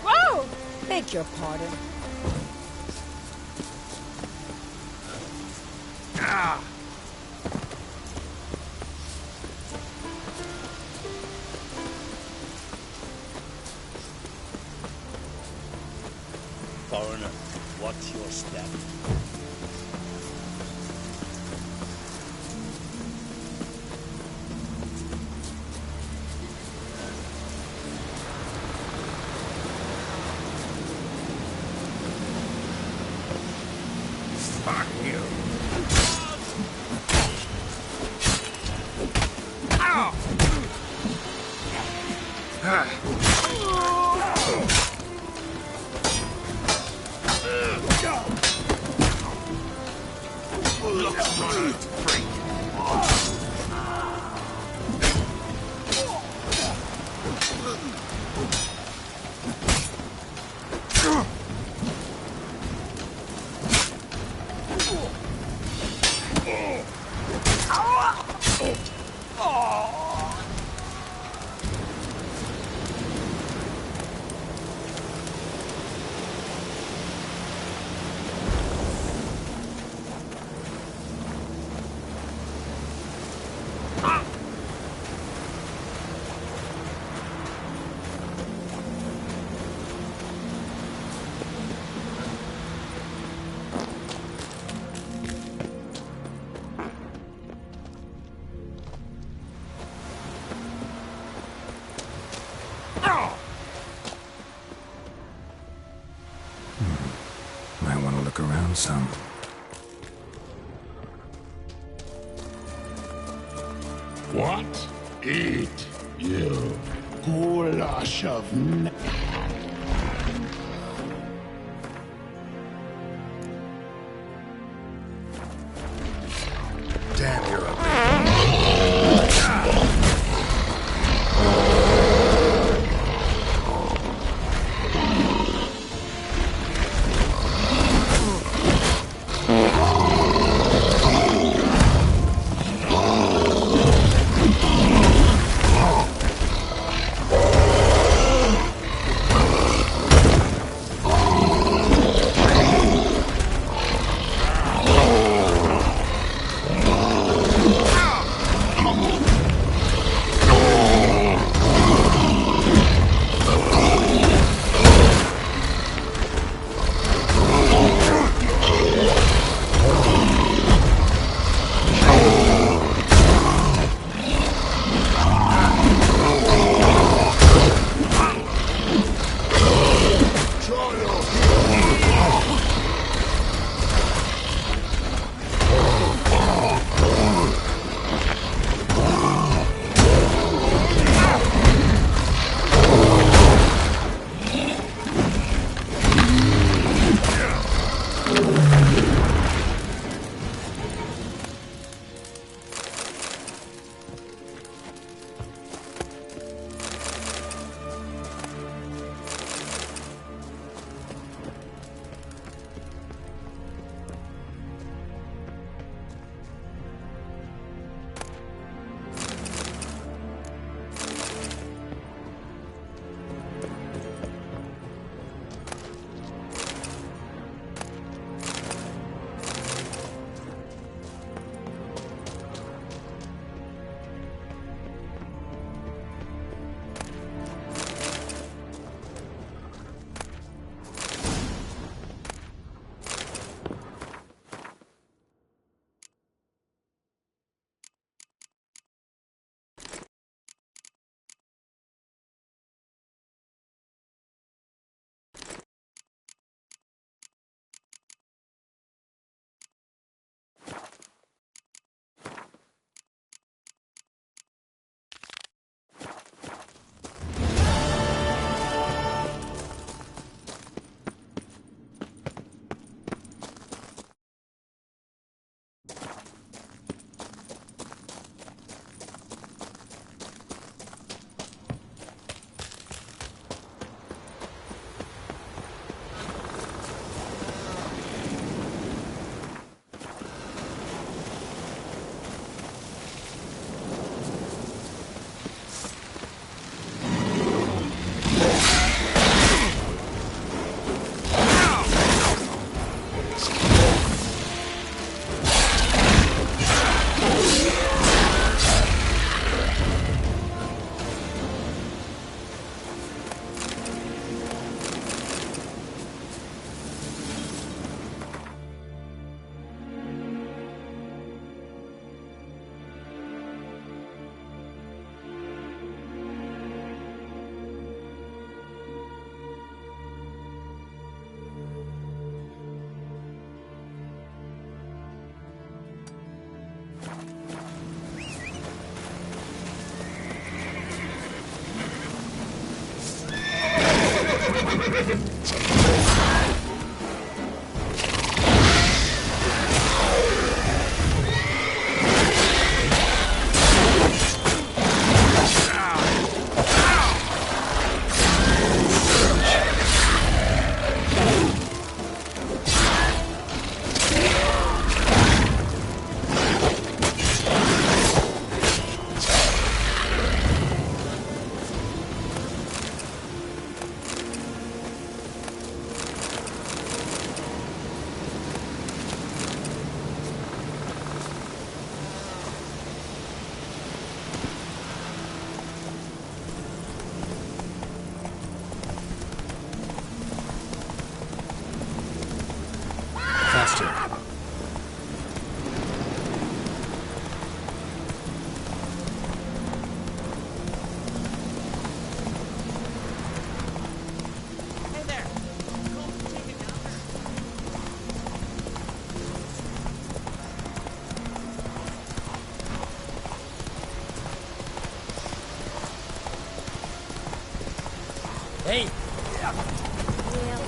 Whoa! Beg your pardon. Foreigner, watch your step. Fuck you. Might want to look around some. What? Eat, you goulash of damn, you're ugly.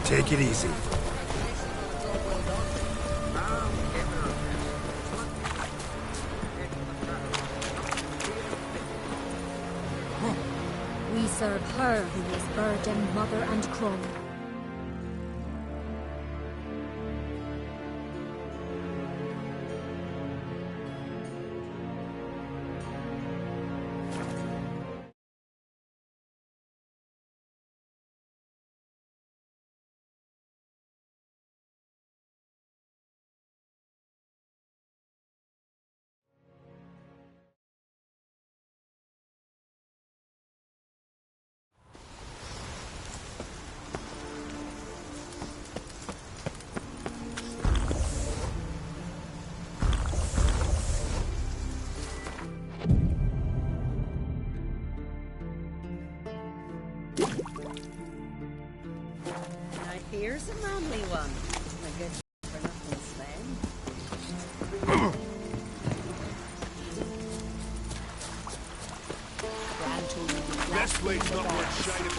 Take it easy. We serve her who is burden, mother, and crone. Here's a manly one. A good for nothing, Sven. Best blade's not worth shining.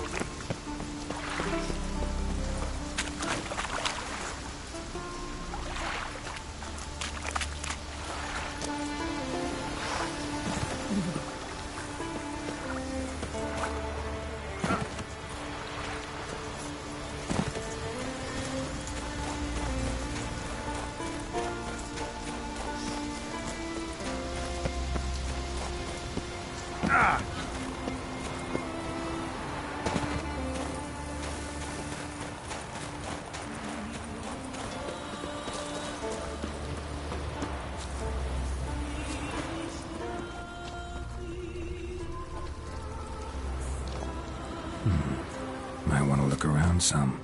Might want to look around some.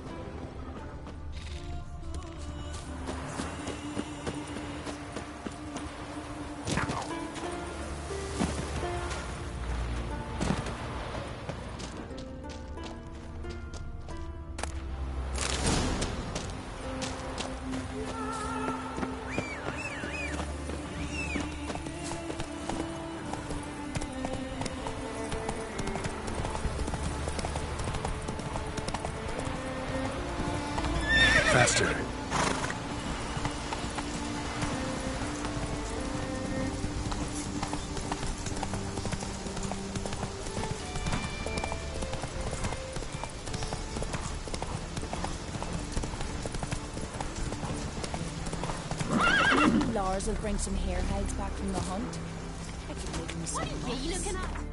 Faster. Lars will bring some hare hides back from the hunt. I could make me some What are you looking at?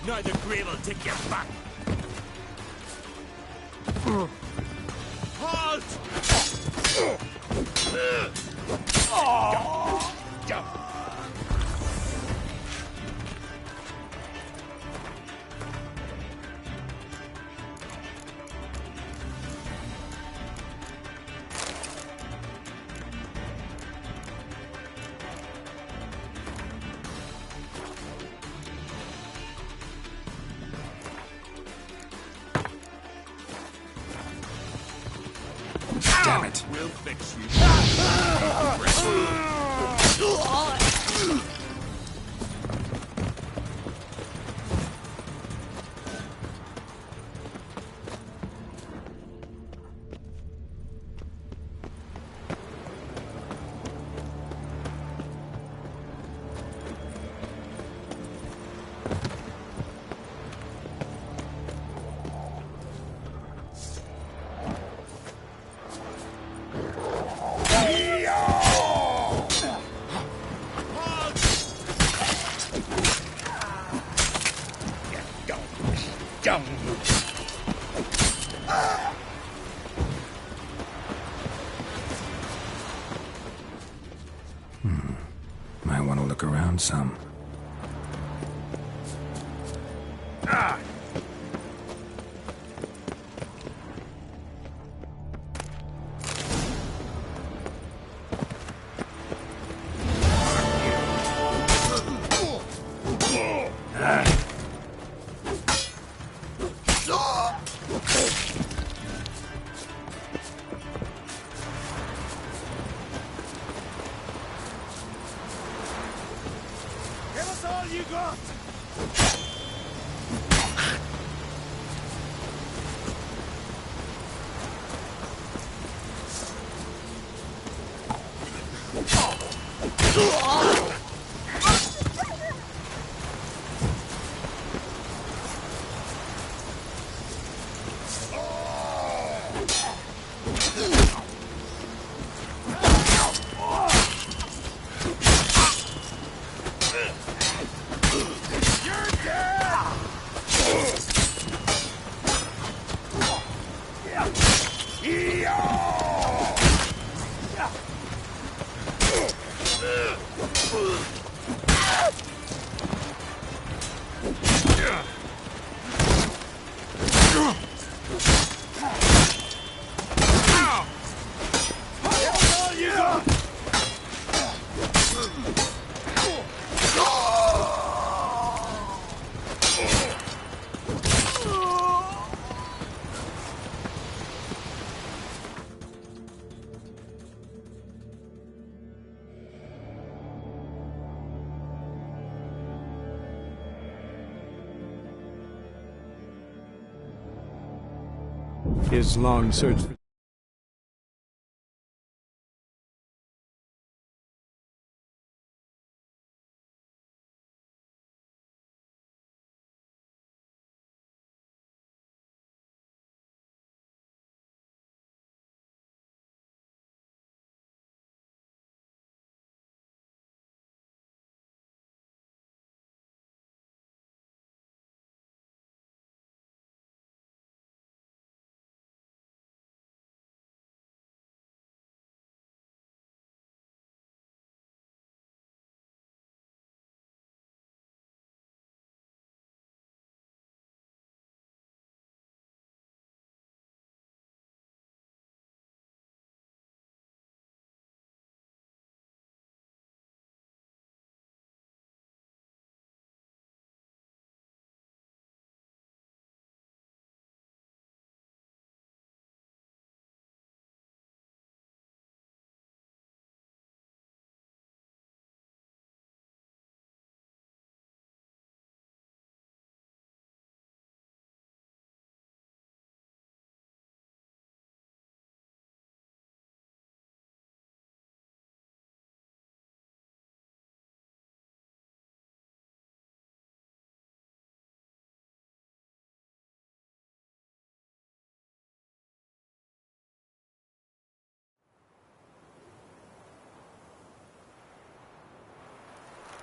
Neither grave will take you back. Halt! Damn it. We'll fix you. Might want to look around some. Give us all you got! His long search for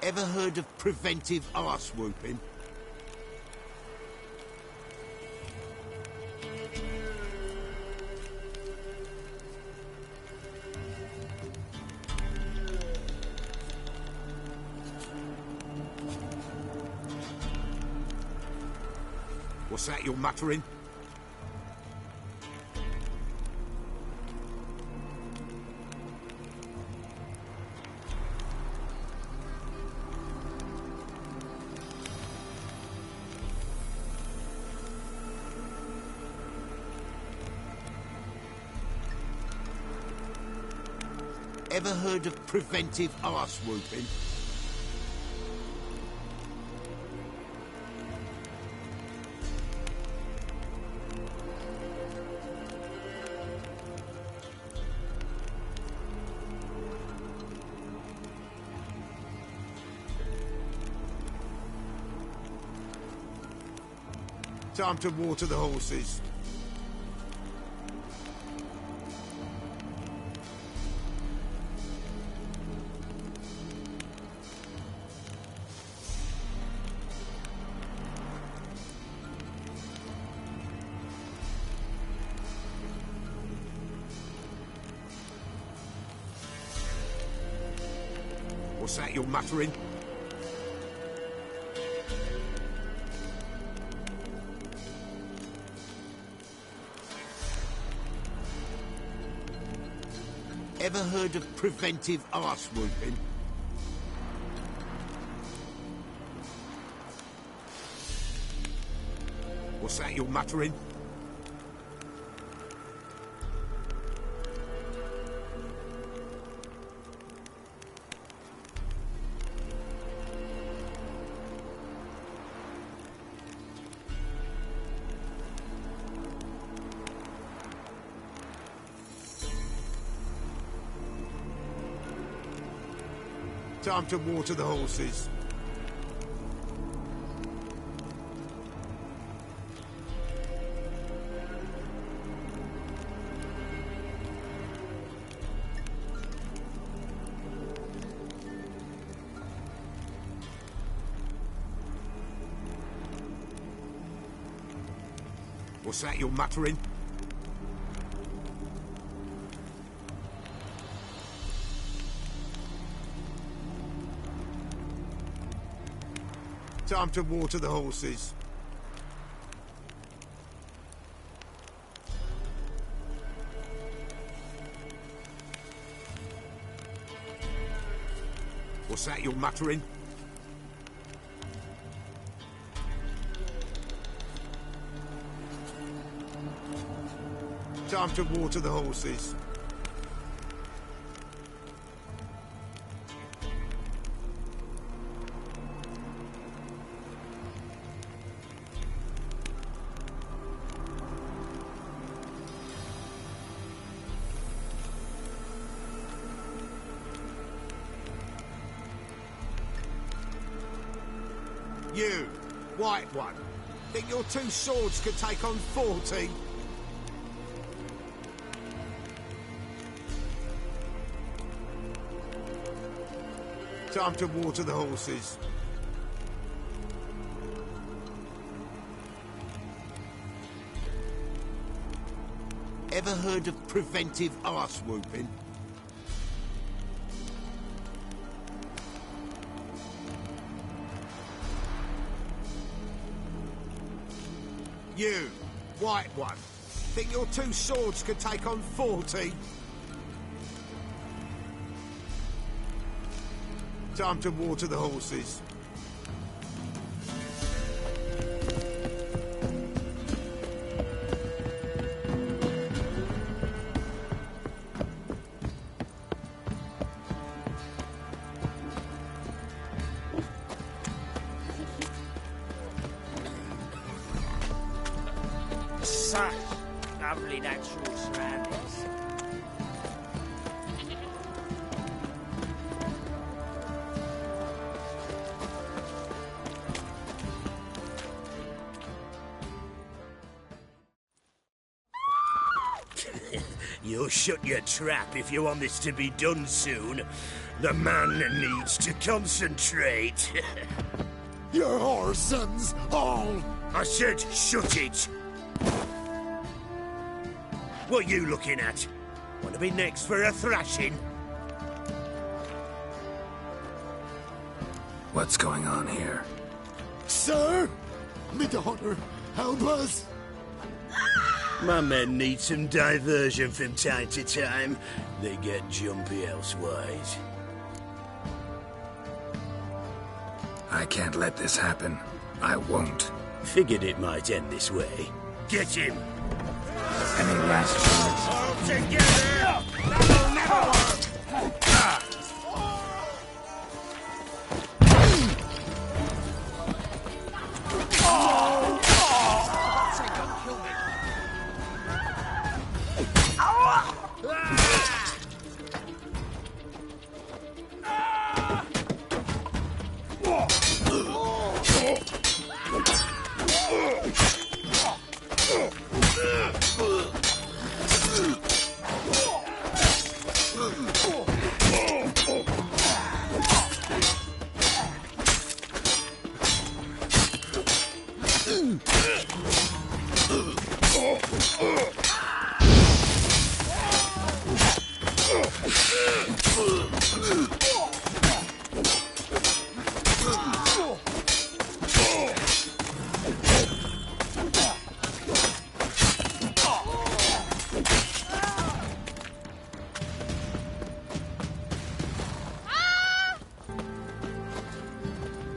Ever heard of preventive arse whooping? What's that you're muttering? Ever heard of preventive arse whooping? Time to water the horses. What's that you're muttering? Ever heard of preventive arse whooping? What's that you're muttering? Time to water the horses. What's that you're muttering? Time to water the horses. What's that you're muttering? Time to water the horses. You, white one, think your two swords could take on 40? Time to water the horses. Ever heard of preventive arse whooping? You, white one, think your two swords could take on 40? Time to water the horses. Such lovely natural surroundings. You'll shut your trap if you want this to be done soon. The man needs to concentrate. Your whoresons, all! I said shut it! What are you looking at? Want to be next for a thrashing? What's going on here? Sir! Me daughter, help us! My men need some diversion from time to time. They get jumpy elsewise. I can't let this happen. I won't. Figured it might end this way. Get him! Any last words? All together! That'll never work!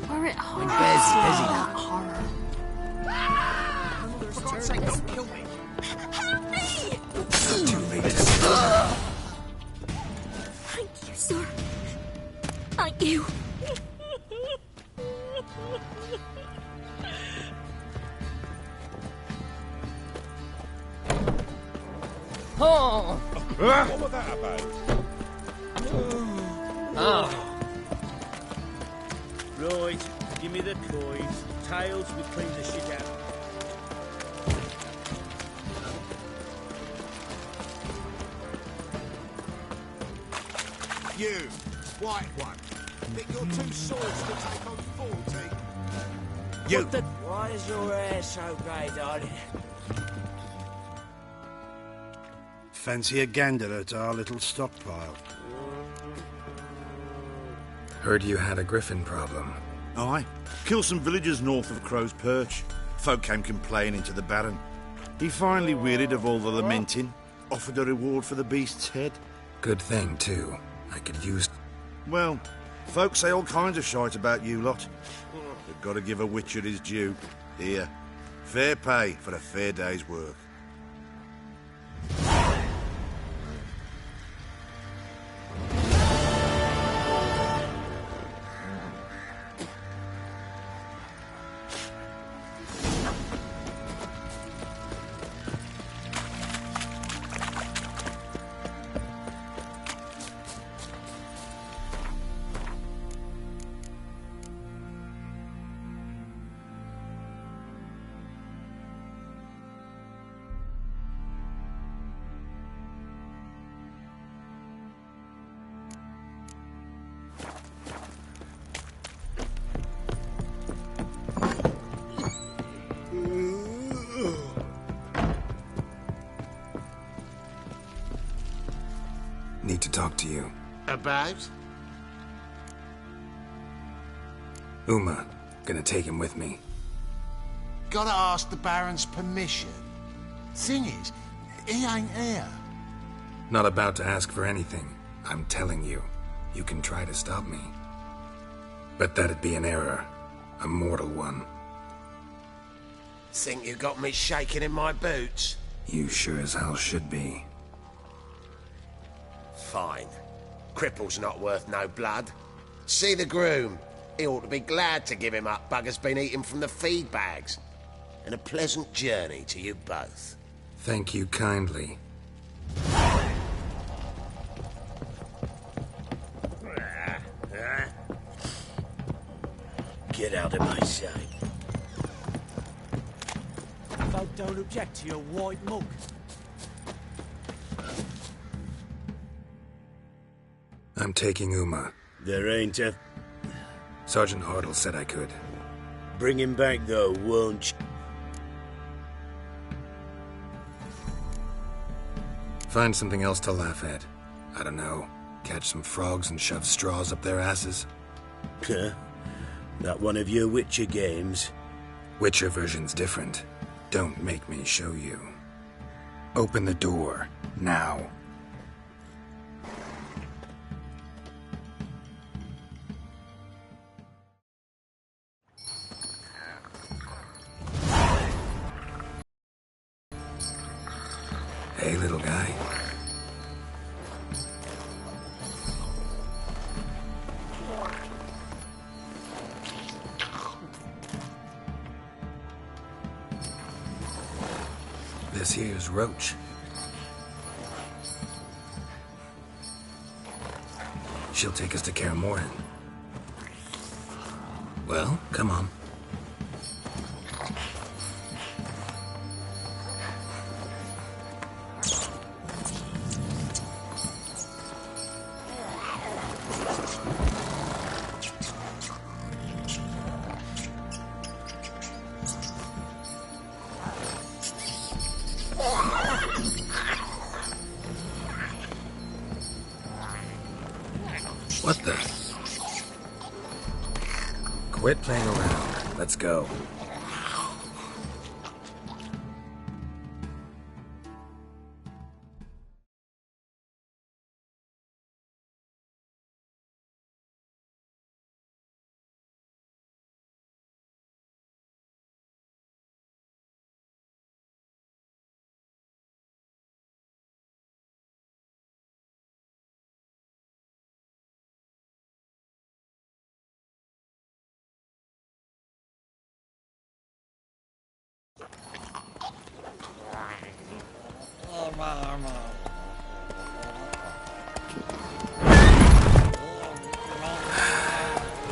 Were it hard? That horror. For God's sake, don't kill me! Help me! Too late to stop. Thank you, sir. Thank you. Oh! What was that about? Right, give me the coins. Tails, we clean the shit out. You, white one, think your two swords can take on 40? You! Why is your hair so grey, darling? Fancy a gander at our little stockpile? Heard you had a griffin problem. Aye. Killed some villagers north of Crow's Perch. Folk came complaining to the Baron. He finally wearied of all the lamenting, offered a reward for the beast's head. Good thing, too. I could use... Well, folk say all kinds of shite about you lot. They've got to give a witcher his due. Here. Fair pay for a fair day's work. Need to talk to you. About? Uma. Gonna take him with me. Gotta ask the Baron's permission. Thing is, he ain't here. Not about to ask for anything. I'm telling you. You can try to stop me. But that'd be an error. A mortal one. Think you got me shaking in my boots? You sure as hell should be. Fine. Cripple's not worth no blood. See the groom. He ought to be glad to give him up. Bugger's been eating from the feed bags. And a pleasant journey to you both. Thank you kindly. Get out of my sight. Folk don't object to your white mug. I'm taking Uma. There ain't a... Sergeant Hartle said I could. Bring him back, though, won't you? Find something else to laugh at. I don't know. Catch some frogs and shove straws up their asses. Huh? Not one of your Witcher games? Witcher version's different. Don't make me show you. Open the door. Now. Hey, little guy. This here's Roach. She'll take us to Kaer Morhen. Well, come on. What the? Quit playing around. Let's go.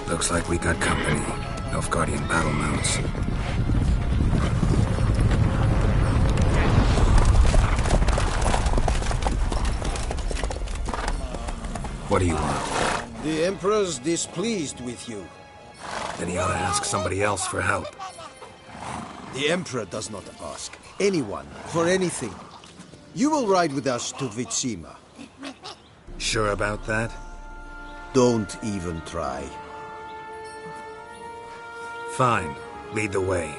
Looks like we got company. Nilfgaardian battle mounts. What do you want? The Emperor's displeased with you. Then he ought to ask somebody else for help. The Emperor does not ask anyone for anything. You will ride with us to Vitsima. Sure about that? Don't even try. Fine. Lead the way.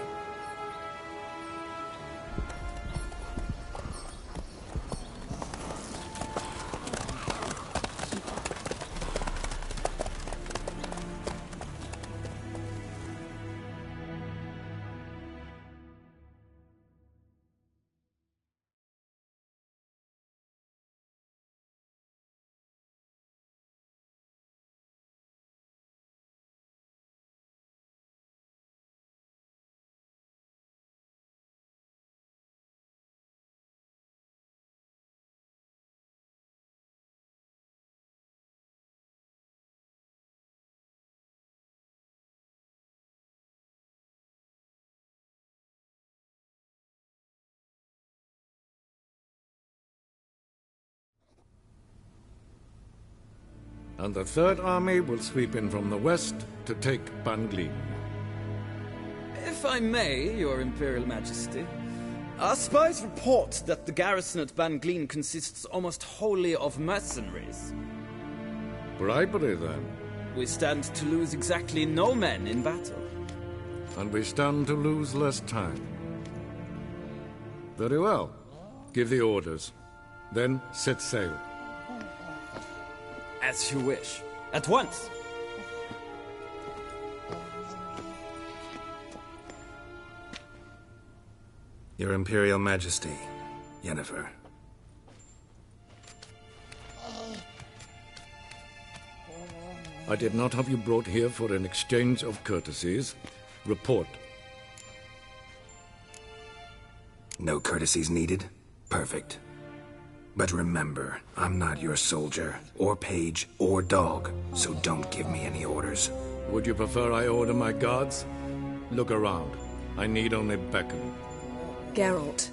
And the Third Army will sweep in from the west to take Banglin. If I may, Your Imperial Majesty, our spies report that the garrison at Banglin consists almost wholly of mercenaries. Bribery, then. We stand to lose exactly no men in battle. And we stand to lose less time. Very well. Give the orders. Then set sail. As you wish. At once! Your Imperial Majesty, Yennefer. I did not have you brought here for an exchange of courtesies. Report. No courtesies needed? Perfect. But remember, I'm not your soldier, or page, or dog, so don't give me any orders. Would you prefer I order my guards? Look around. I need only beckon. Geralt.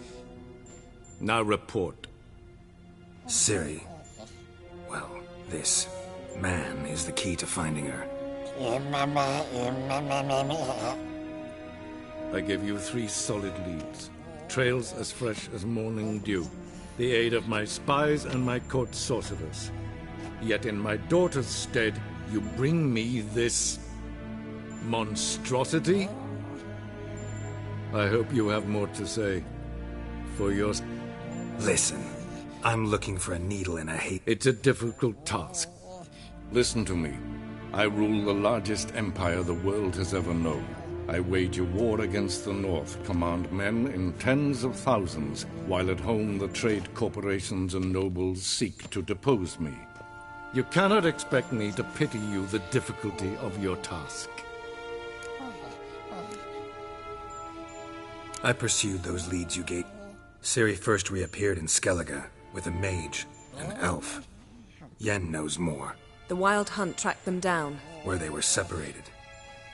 Now report. Ciri. Well, this Man is the key to finding her. I give you 3 solid leads. Trails as fresh as morning dew. The aid of my spies and my court sorcerers. Yet in my daughter's stead, you bring me this monstrosity? I hope you have more to say. For your... Listen, I'm looking for a needle in a It's a difficult task. Listen to me. I rule the largest empire the world has ever known. I wage a war against the North, command men in tens of thousands, while at home the trade corporations and nobles seek to depose me. You cannot expect me to pity you the difficulty of your task. I pursued those leads you gave. Ciri first reappeared in Skellige with a mage, an elf. Yen knows more. The Wild Hunt tracked them down. Where they were separated.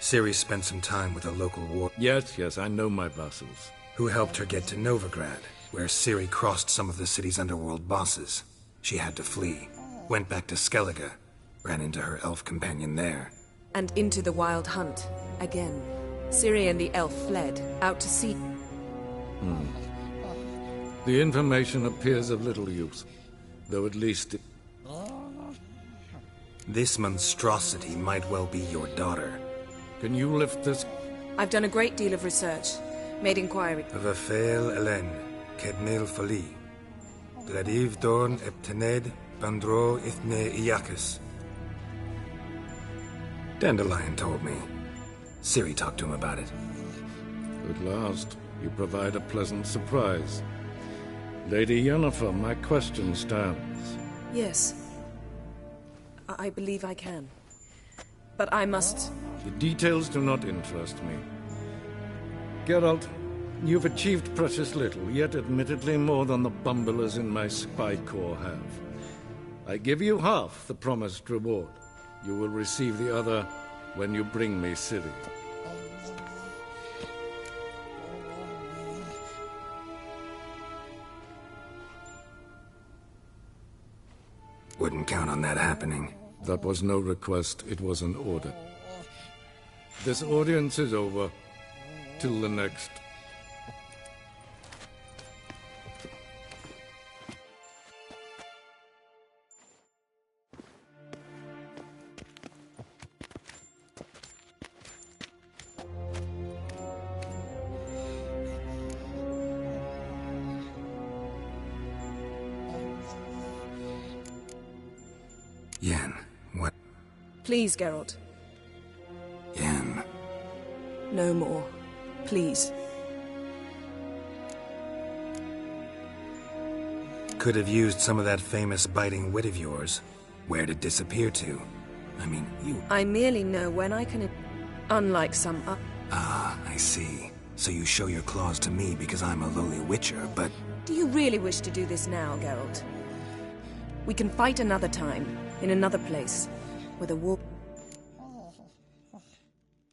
Ciri spent some time with a local war... Yes, I know my vassals. Who helped her get to Novigrad, where Ciri crossed some of the city's underworld bosses. She had to flee. Went back to Skellige. Ran into her elf companion there. And into the Wild Hunt. Again. Ciri and the elf fled, out to sea. The information appears of little use, though at least... This monstrosity might well be your daughter. Can you lift this? I've done a great deal of research. Made inquiry. Vafel Elen, Kedmil Fali. Gladiv Dorn Eptened, Bandro Ithne Iakis. Dandelion told me. Ciri talked to him about it. At last, you provide a pleasant surprise. Lady Yennefer, my question stands. Yes. I believe I can. But I must... The details do not interest me. Geralt, you've achieved precious little, yet admittedly more than the bumblers in my spy corps have. I give you half the promised reward. You will receive the other when you bring me Ciri. Wouldn't count on that happening. That was no request, it was an order. This audience is over. Till the next. Yen, what? Please, Geralt. Yen. No more. Please. Could have used some of that famous biting wit of yours. Where'd it disappear to? I mean, you... I merely know when I can... Unlike some... Ah, I see. So you show your claws to me because I'm a lowly witcher, but... Do you really wish to do this now, Geralt? We can fight another time, in another place, where the war...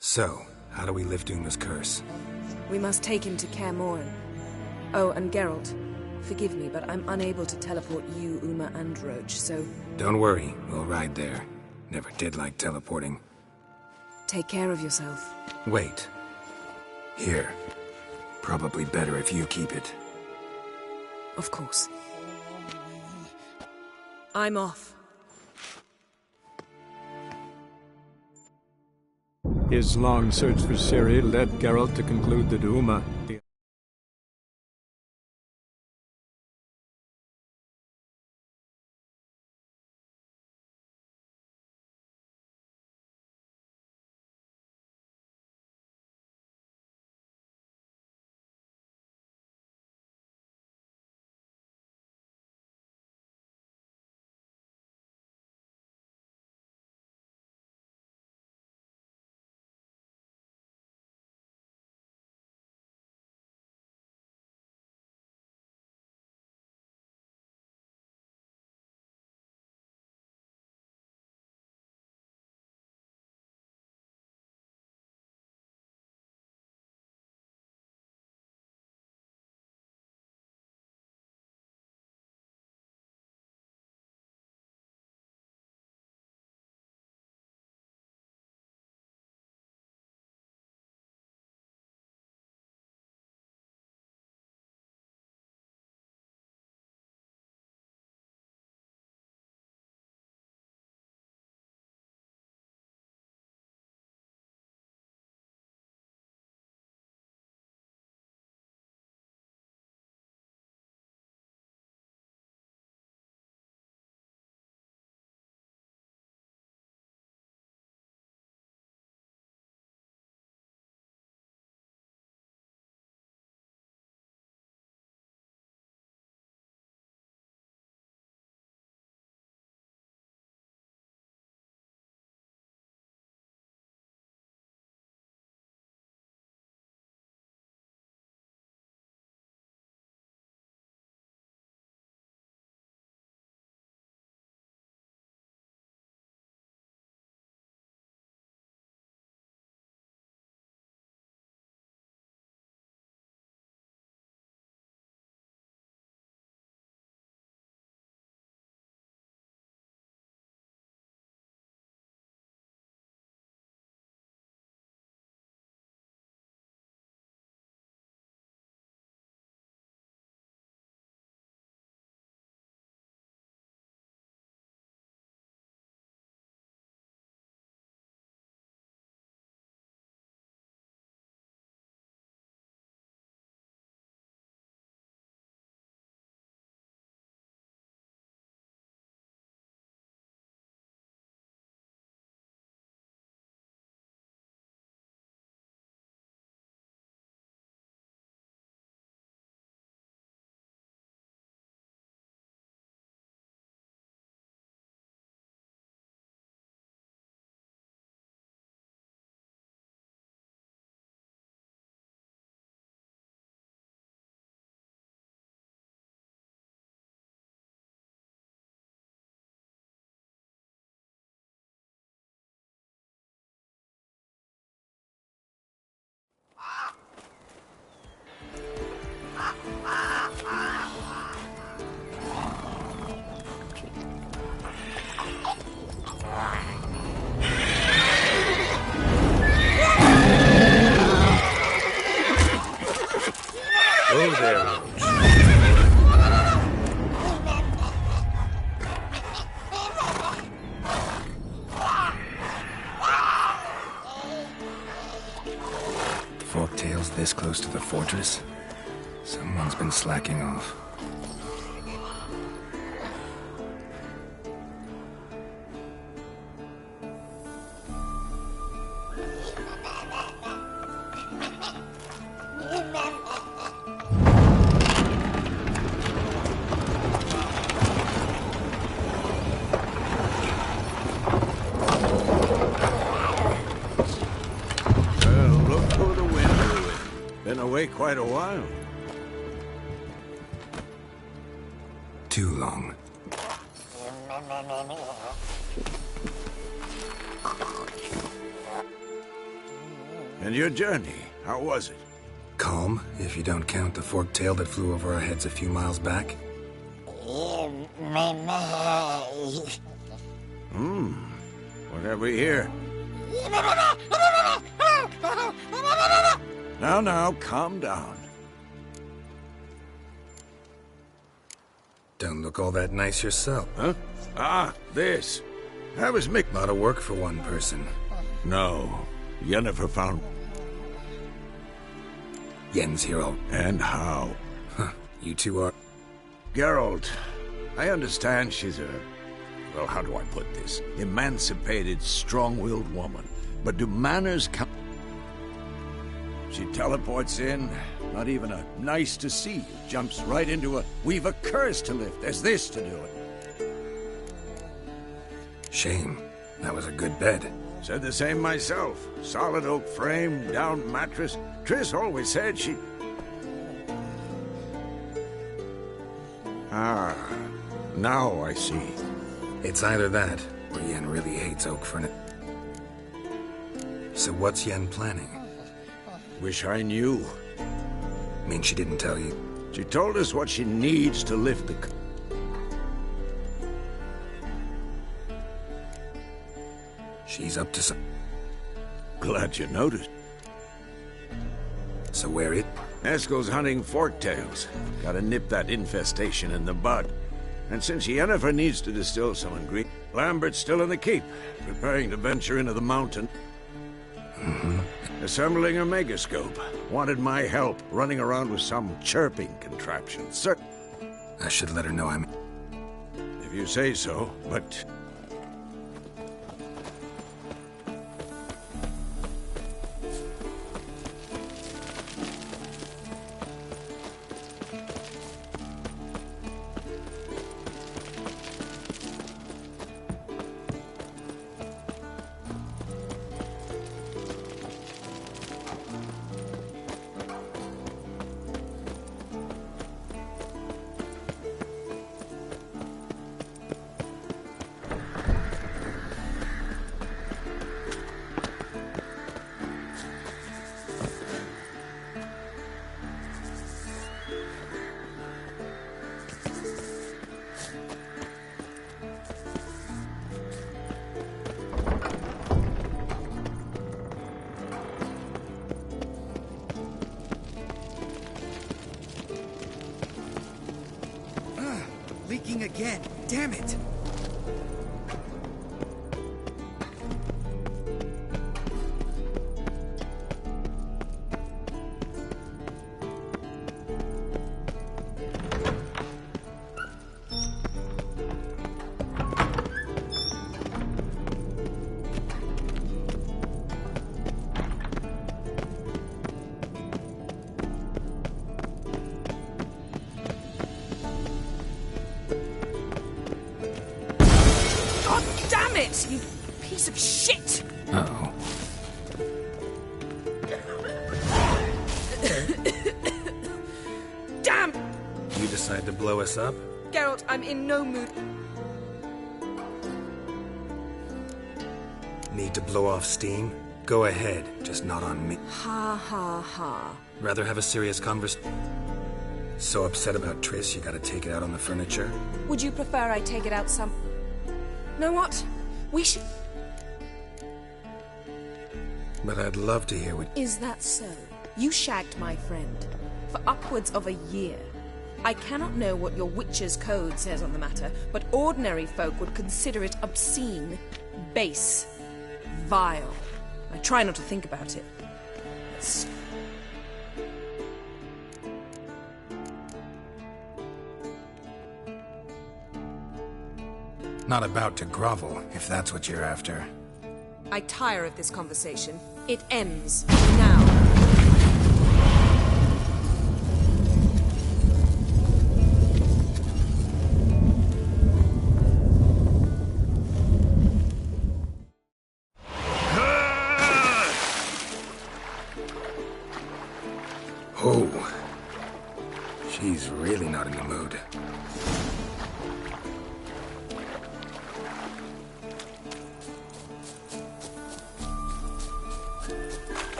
So, how do we lift Uma's curse? We must take him to Kaer Morhen. Oh, and Geralt, forgive me, but I'm unable to teleport you, Uma, and Roach, so... Don't worry, we'll ride there. Never did like teleporting. Take care of yourself. Wait. Here. Probably better if you keep it. Of course. I'm off. His long search for Ciri led Geralt to conclude that Uma, the Was this close to the fortress? Someone's been slacking off. Quite a while. Too long. And your journey, how was it? Calm, if you don't count the forked tail that flew over our heads a few miles back. What have we here? Now, calm down. Don't look all that nice yourself. Huh? Ah, this. That was Mick. A lot of work for one person. No, Yennefer found... Yen's here all... And how? Huh, you two are... Geralt, I understand she's a... Well, how do I put this? Emancipated, strong-willed woman. But do manners count? She teleports in, not even a nice to see you, jumps right into a, we've a curse to lift, there's this to do it. Shame. That was a good bed. Said the same myself. Solid oak frame, down mattress. Triss always said she... Ah, now I see. It's either that, or Yen really hates oak furniture. So what's Yen planning? Wish I knew. Mean she didn't tell you? She told us what she needs to lift the... She's up to some... Glad you noticed. So where it? Eskel's hunting forktails. Gotta nip that infestation in the bud. And since Yennefer needs to distill some ingredient, Lambert's still in the keep, preparing to venture into the mountain. Assembling a megascope. Wanted my help, running around with some chirping contraption. Sir, I should let her know I'm... If you say so, but... Leaking again. Damn it! You piece of shit! Uh-oh. Damn! You decide to blow us up? Geralt, I'm in no mood. Need to blow off steam? Go ahead, just not on me. Ha ha ha. Rather have a serious conversation. So upset about Triss, you gotta take it out on the furniture? Would you prefer I take it out some... Know what? We should... But I'd love to hear what... Is that so? You shagged my friend for upwards of a year. I cannot know what your witch's code says on the matter, but ordinary folk would consider it obscene, base, vile. I try not to think about it. Not about to grovel, if that's what you're after. I tire of this conversation. It ends now. Oh, she's really not in the mood.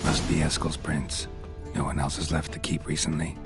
Must be Eskel's prints. No one else has left the keep recently.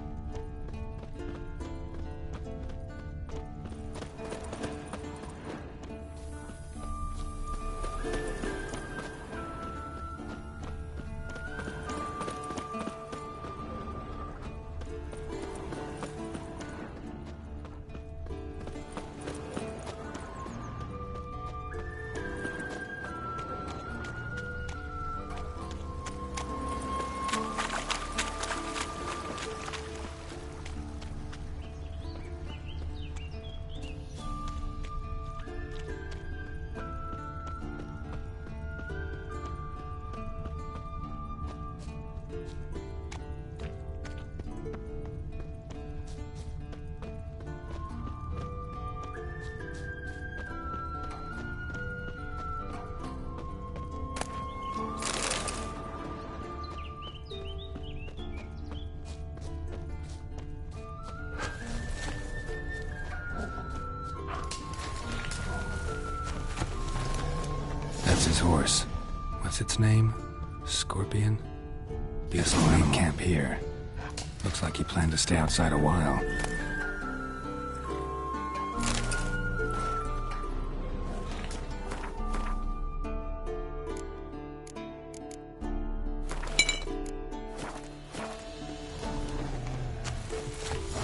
That's his horse. What's its name? Scorpion? Guess we'll make camp here. Looks like he planned to stay outside a while.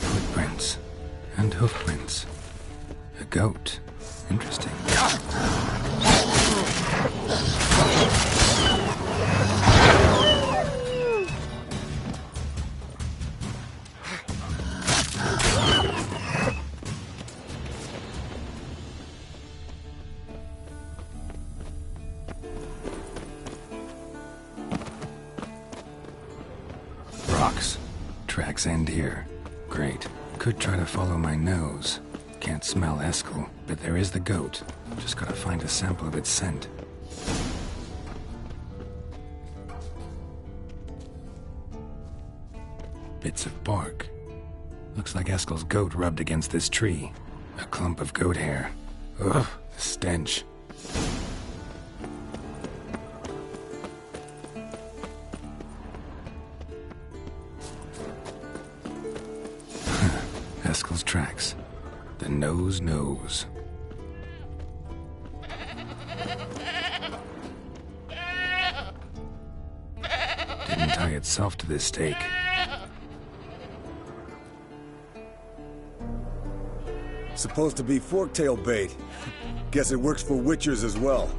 Footprints. And hoofprints. A goat. Interesting. Rocks. Tracks end here. Great. Could try to follow my nose. Can't smell Eskel, but there is the goat. Just gotta find a sample of its scent. Bits of bark. Looks like Eskel's goat rubbed against this tree. A clump of goat hair. Ugh, the stench. Eskel's tracks. The nose knows. Didn't tie itself to this stake. Supposed to be forktail bait. Guess it works for witchers as well.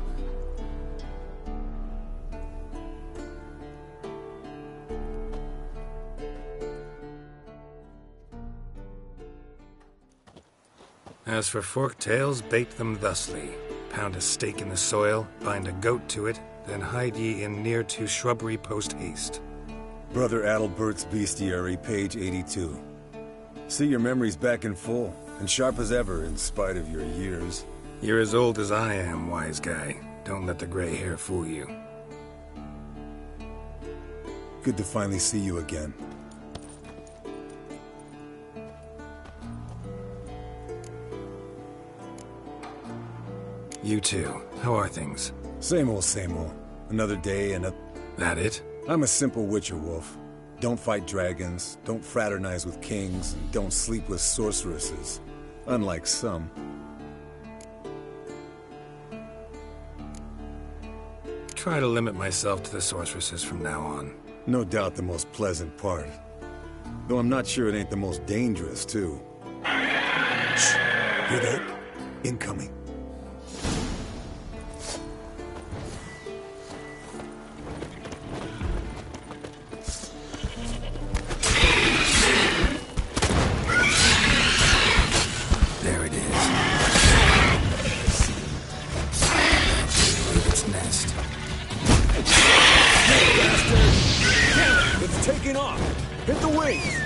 As for forktails, bait them thusly. Pound a stake in the soil, bind a goat to it, then hide ye in near to shrubbery post haste. Brother Adalbert's Bestiary, page 82. See your memories back in full, and sharp as ever in spite of your years. You're as old as I am, wise guy. Don't let the gray hair fool you. Good to finally see you again. You too. How are things? Same old, same old. Another day and That it? I'm a simple witcher wolf. Don't fight dragons, don't fraternize with kings, and don't sleep with sorceresses. Unlike some. try to limit myself to the sorceresses from now on. No doubt the most pleasant part. Though I'm not sure it ain't the most dangerous, too. Shh! Hear that? Incoming. There it is. Leave its nest. Damn it! It's taking off! Hit the wings!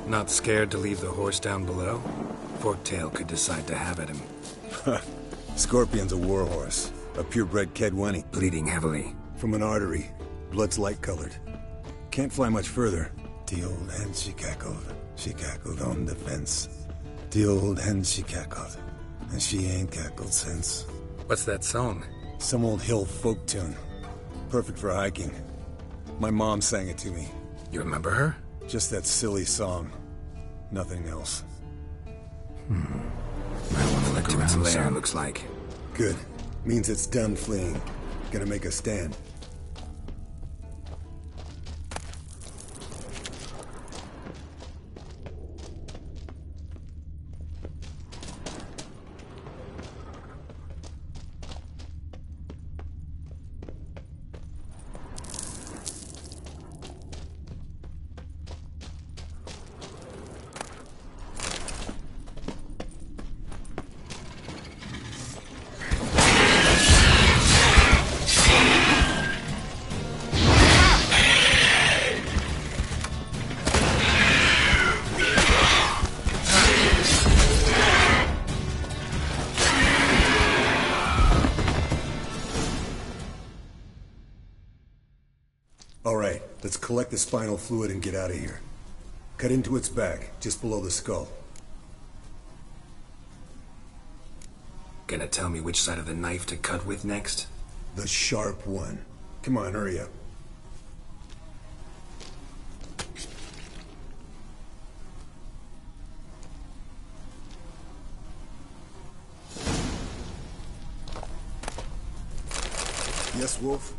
Not scared to leave the horse down below? Forktail could decide to have at him. Scorpion's a warhorse. A purebred Kedwenny. Bleeding heavily. From an artery. Blood's light-colored. Can't fly much further. The old hen she cackled on the fence. The old hen she cackled, and she ain't cackled since. What's that song? Some old hill folk tune. Perfect for hiking. My mom sang it to me. You remember her? Just that silly song. Nothing else. Fled to its lair, looks like. Good. Means it's done fleeing. Gonna make a stand. Alright, let's collect the spinal fluid and get out of here. Cut into its back, just below the skull. Gonna tell me which side of the knife to cut with next? The sharp one. Come on, hurry up. Yes, Wolf?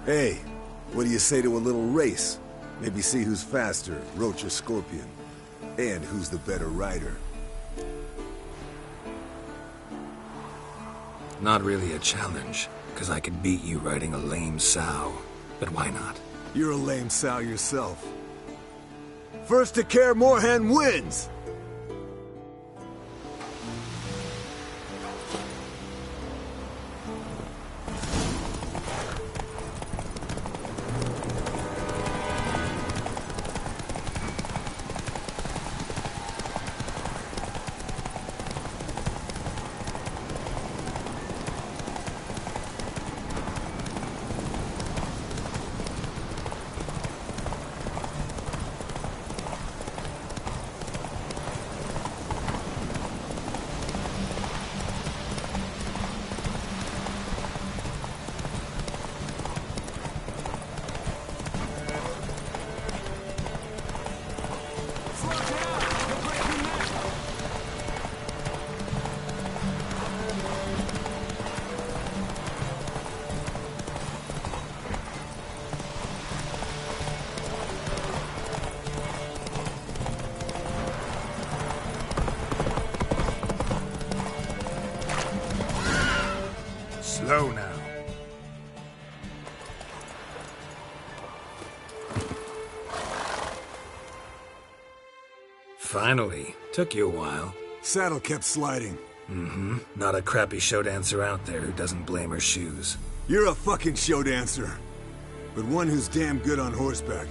Hey, what do you say to a little race? Maybe see who's faster, Roach or Scorpion. And who's the better rider. Not really a challenge, because I could beat you riding a lame sow. But why not? You're a lame sow yourself. First to care Moorhen wins! Slow now. Finally. Took you a while. Saddle kept sliding. Mm-hmm. Not a crappy show dancer out there who doesn't blame her shoes. You're a fucking show dancer. But one who's damn good on horseback.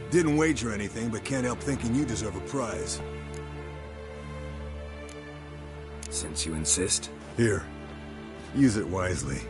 Didn't wager anything, but can't help thinking you deserve a prize. Since you insist. Here. Use it wisely.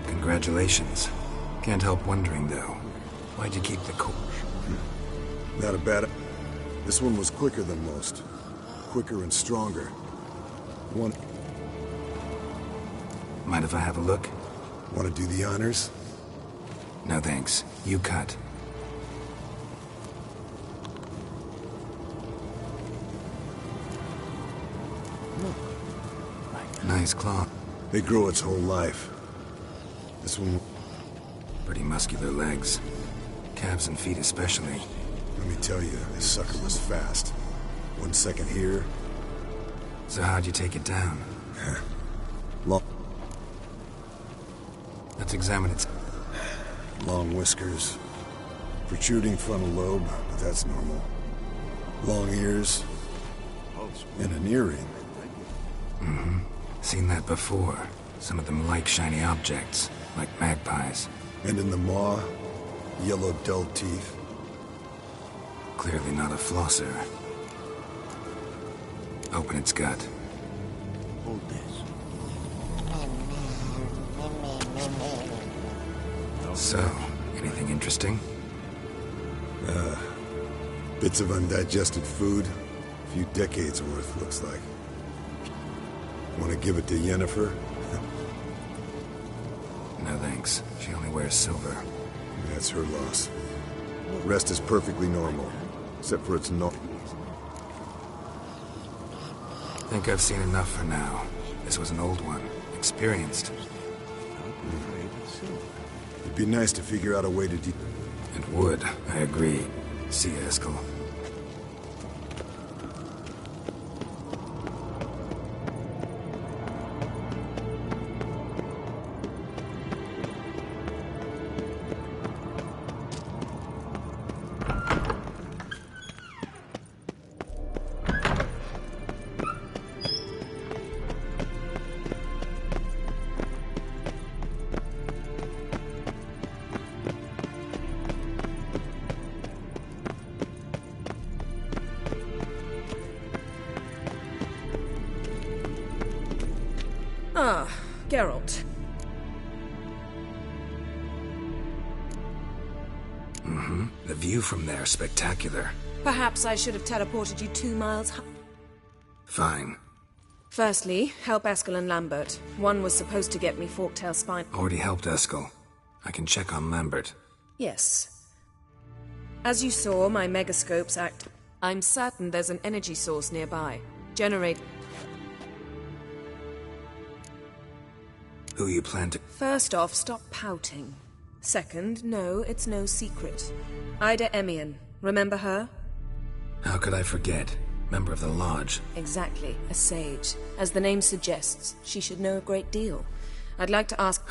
Congratulations. Can't help wondering, though. Why'd you keep the course? Not a bad... This one was quicker than most. Quicker and stronger. One... Mind if I have a look? Want to do the honors? No thanks. You cut. Nice claw. They grow its whole life. This one... Pretty muscular legs. Calves and feet especially. Let me tell you, this sucker was fast. 1 second here. So how'd you take it down? Long... Let's examine its... Long whiskers. Protruding frontal lobe, but that's normal. Long ears. And an earring. Mm-hmm. Seen that before. Some of them like shiny objects, like magpies. And in the maw, yellow dull teeth. Clearly not a flosser. Open its gut. Hold this. So, anything interesting? Bits of undigested food. A few decades worth, looks like. Want to give it to Yennefer? No thanks. She only wears silver. That's her loss. Rest is perfectly normal, except for its Think I've seen enough for now. This was an old one. Experienced. It'd be nice to figure out a way to It would. I agree. See you, Eskel. Ah, Geralt. Mm-hmm. The view from there is spectacular. Perhaps I should have teleported you 2 miles Fine. Firstly, help Eskel and Lambert. One was supposed to get me Forktail Spine. Already helped Eskel. I can check on Lambert. Yes. As you saw, my megascopes act. I'm certain there's an energy source nearby. Generate... Who you plan to... First off, stop pouting. Second, no, it's no secret. Ida Emian. Remember her? How could I forget? Member of the Lodge. Exactly. A sage. As the name suggests, she should know a great deal. I'd like to ask...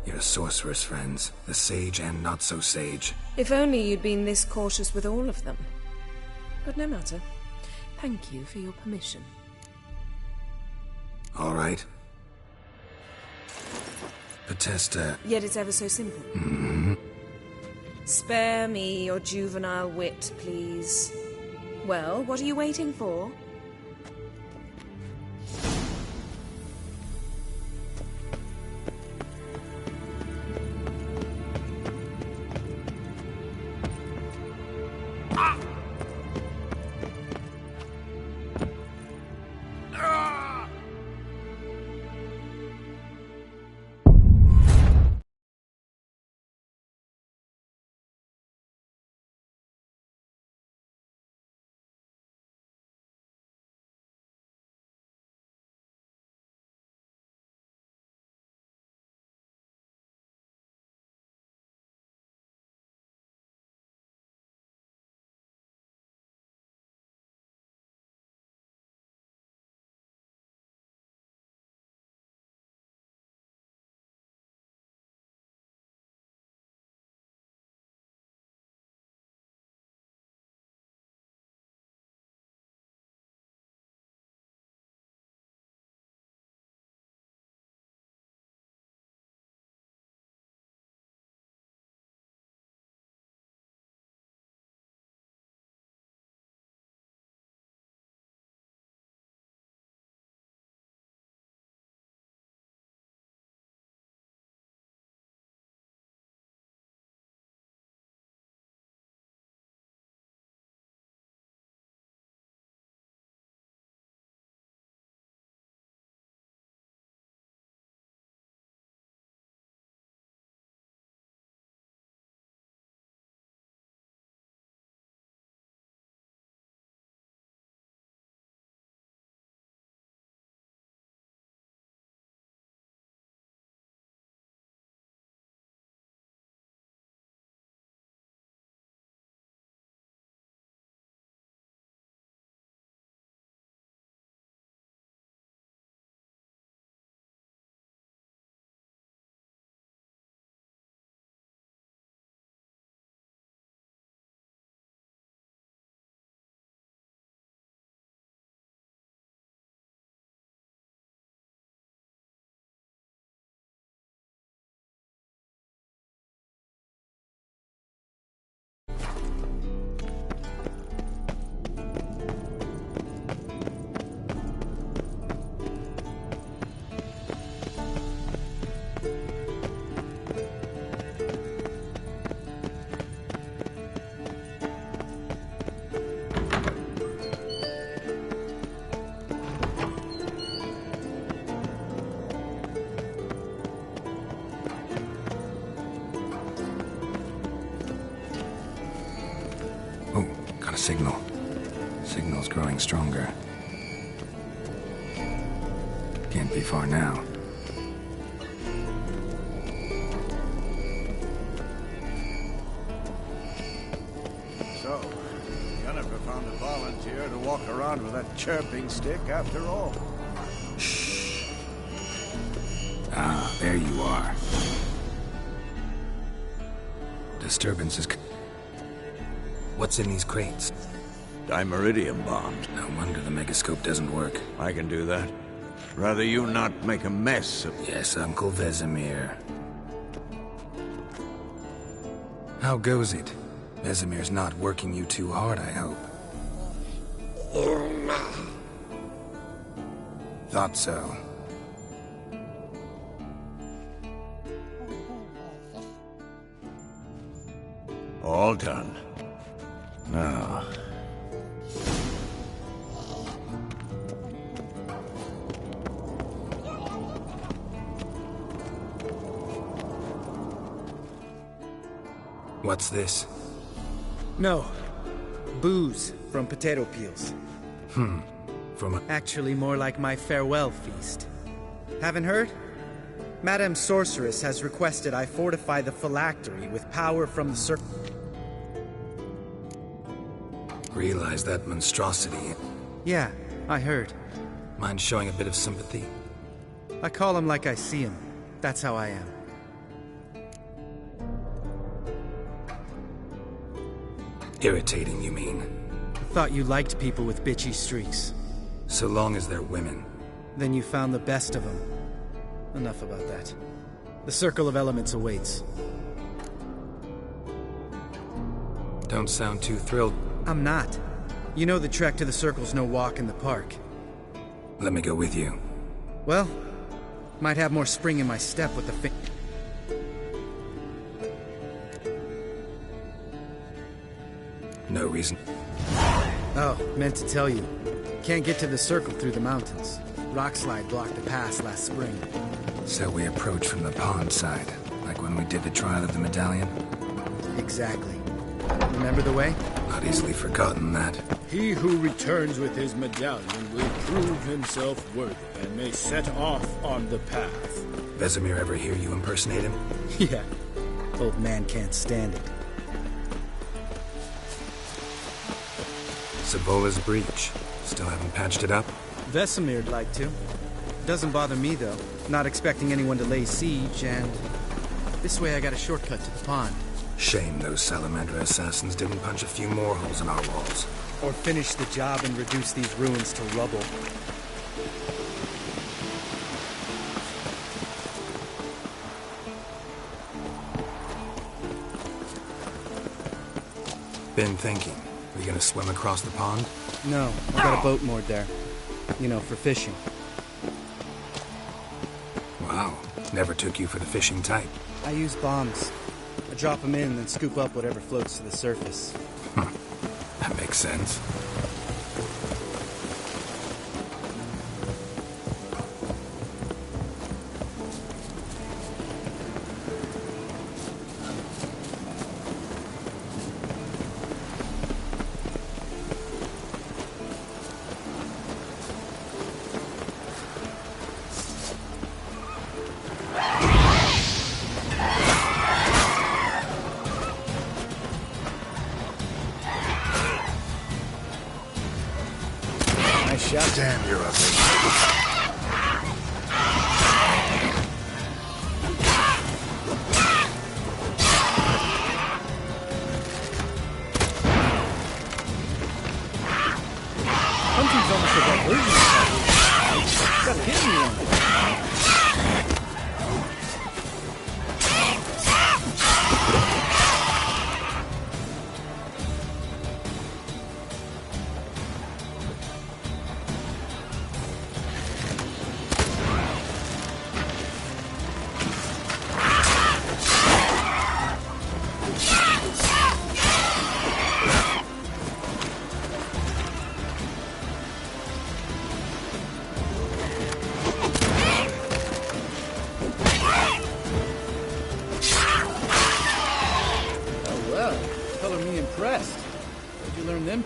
You're sorceress friends. The sage and not so sage. If only you'd been this cautious with all of them. But no matter. Thank you for your permission. All right. Potesta. Yet it's ever so simple. Mm-hmm. Spare me your juvenile wit, please. Well, what are you waiting for? Signal. Signal's growing stronger. Can't be far now. So, Jennifer found a volunteer to walk around with that chirping stick after all. Shh. Ah, there you are. Disturbance is... What's in these crates? Dimeridium bombs. No wonder the megascope doesn't work. I can do that. Rather you not make a mess of... Yes, Uncle Vesemir. How goes it? Vesemir's not working you too hard, I hope. Thought so. All done. Now... What's this? No. Booze from potato peels. From a... Actually more like my farewell feast. Haven't heard? Madame Sorceress has requested I fortify the phylactery with power from the circle. Realize that monstrosity. Yeah, I heard. Mind showing a bit of sympathy? I call him like I see him. That's how I am. Irritating, you mean? I thought you liked people with bitchy streaks. So long as they're women. Then you found the best of them. Enough about that. The Circle of Elements awaits. Don't sound too thrilled. I'm not. You know the trek to the circle's no walk in the park. Let me go with you. Well, might have more spring in my step with the No reason. Oh, meant to tell you. Can't get to the circle through the mountains. Rockslide blocked the pass last spring. So we approach from the pond side, like when we did the trial of the medallion? Exactly. Remember the way? Not easily forgotten, that. He who returns with his medallion will prove himself worthy and may set off on the path. Vesemir ever hear you impersonate him? Yeah. Old man can't stand it. Sabola's breach. Still haven't patched it up? Vesemir'd like to. Doesn't bother me, though. Not expecting anyone to lay siege, and this way I got a shortcut to the pond. Shame those Salamander assassins didn't punch a few more holes in our walls. Or finish the job and reduce these ruins to rubble. Been thinking. We gonna swim across the pond? No, I got a boat moored there. You know, for fishing. Wow. Never took you for the fishing type. I use bombs. I drop them in, then scoop up whatever floats to the surface. That makes sense. Damn, you're ugly. Hunting's almost a diversion. Gotta hit me one.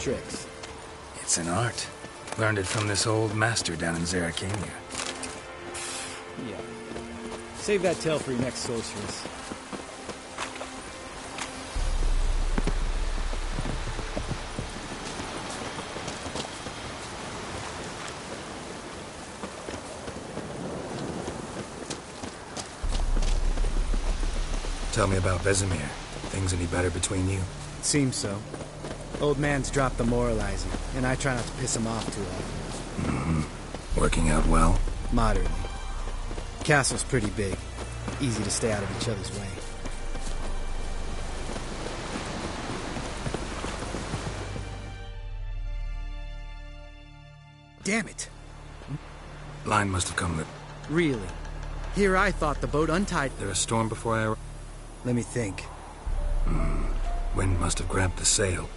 Tricks. It's an art. Learned it from this old master down in Zeracania. Yeah. Save that tale for your next sorceress. Tell me about Vesemir. Things any better between you? Seems so. Old man's dropped the moralizing, and I try not to piss him off too often. Mm-hmm. Working out well? Moderately. Castle's pretty big. Easy to stay out of each other's way. Damn it! Line must have come... Really? Here I thought the boat untied... There a storm before I... Let me think. Wind must have grabbed the sail.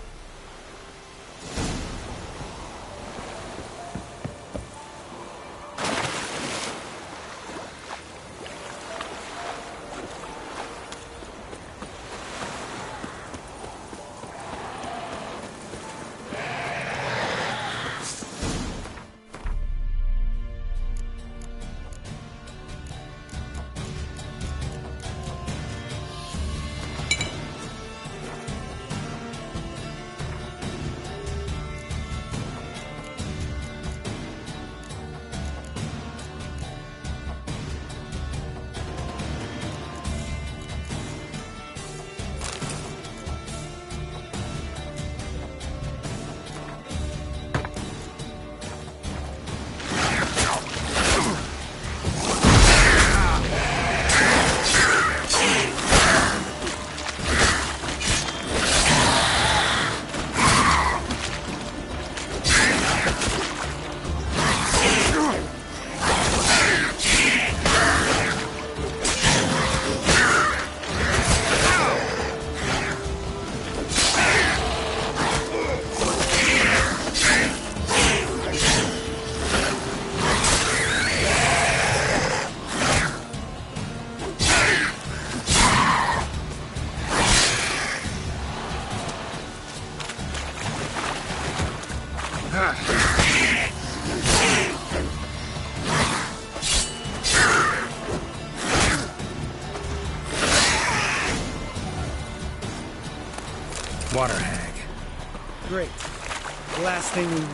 Water hag. Great. The last thing we needed.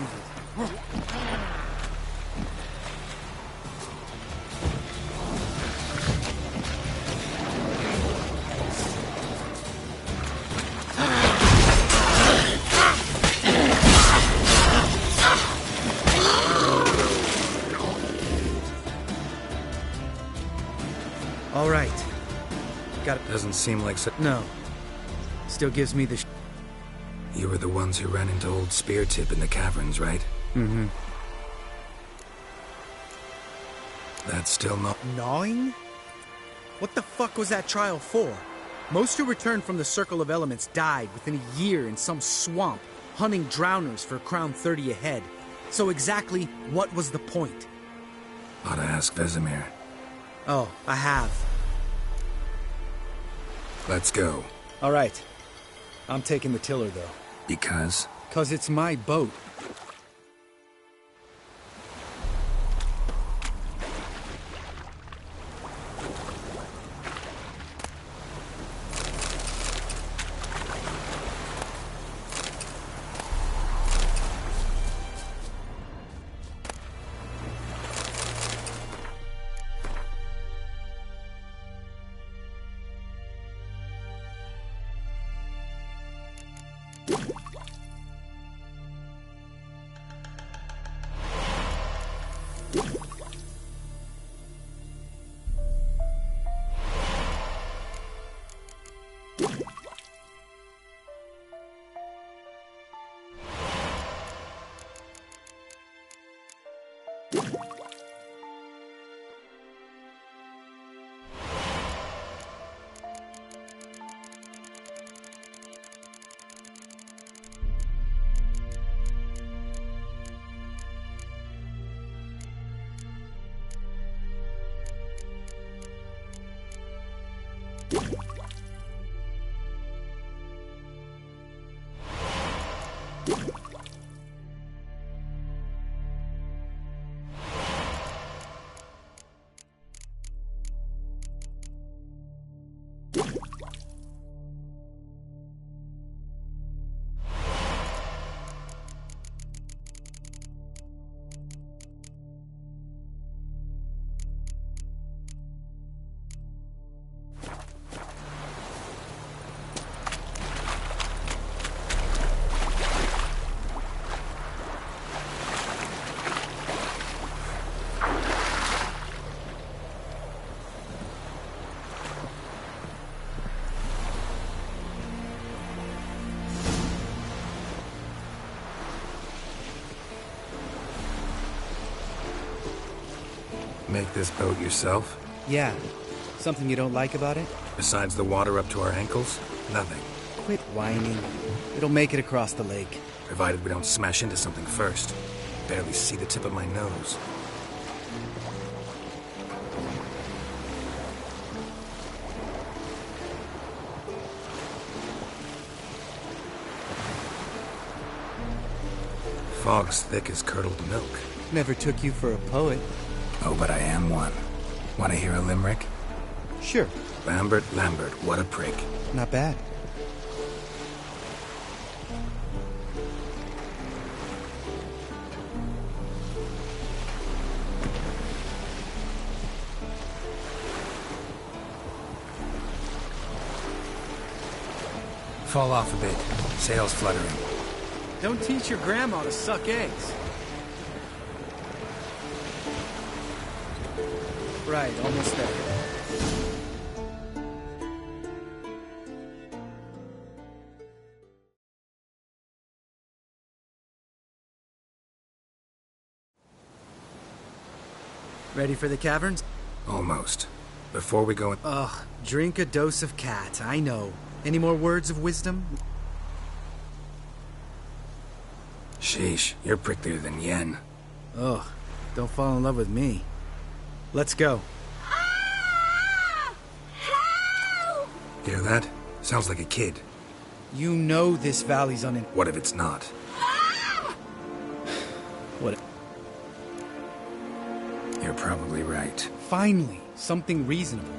All right. Got it. Doesn't seem like so. No. Still gives me the You were the ones who ran into old Spear Tip in the caverns, right? Mm-hmm. That's still not... Gnawing? What the fuck was that trial for? Most who returned from the Circle of Elements died within a year in some swamp, hunting drowners for Crown 30 a head. So exactly what was the point? Ought to ask Vesemir. Oh, I have. Let's go. All right. I'm taking the tiller, though. Because? 'Cause it's my boat. Make this boat yourself? Yeah. Something you don't like about it? Besides the water up to our ankles? Nothing. Quit whining. It'll make it across the lake. Provided we don't smash into something first. Barely see the tip of my nose. Fog's thick as curdled milk. Never took you for a poet. Oh, but I am one. Want to hear a limerick? Sure. Lambert, Lambert, what a prick. Not bad. Fall off a bit. Sails fluttering. Don't teach your grandma to suck eggs. Right, almost there. Ready for the caverns? Almost. Before we go in... Ugh, drink a dose of cat, I know. Any more words of wisdom? Sheesh, you're pricklier than Yen. Ugh, don't fall in love with me. Let's go. Hear that? Sounds like a kid. You know this valley's What if it's not? What? You're probably right. Finally, something reasonable.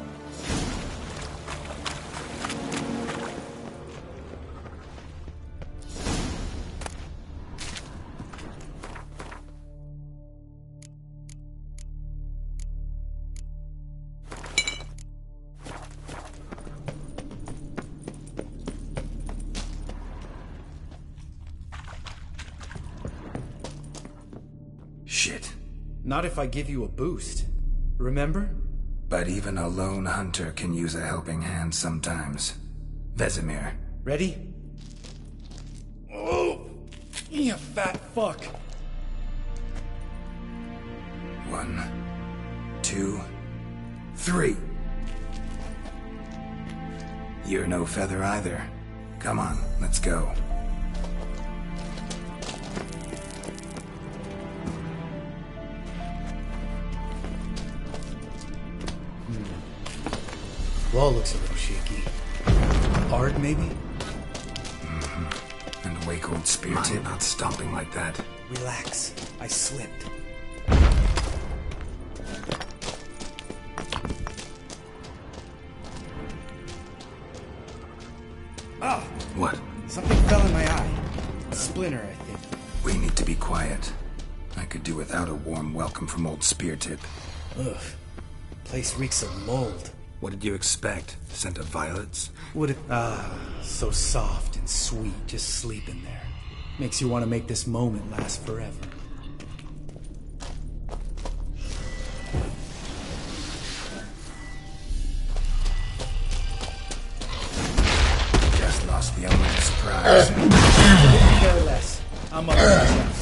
Bullshit. Not if I give you a boost. Remember? But even a lone hunter can use a helping hand sometimes. Vesemir. Ready? Oh! You fat fuck! 1, 2, 3. You're no feather either. Come on, let's go. Wall looks a little shaky. Hard, maybe? And the wake-old spear tip not stomping like that. Relax. I slipped. Ah! What? Something fell in my eye. A splinter, I think. We need to be quiet. I could do without a warm welcome from old spear tip. Ugh. Place reeks of mold. What did you expect? Scent of violets? Would it... so soft and sweet, just sleeping there. Makes you want to make this moment last forever. Just lost the element of surprise. Couldn't care less. I'm up to the chest.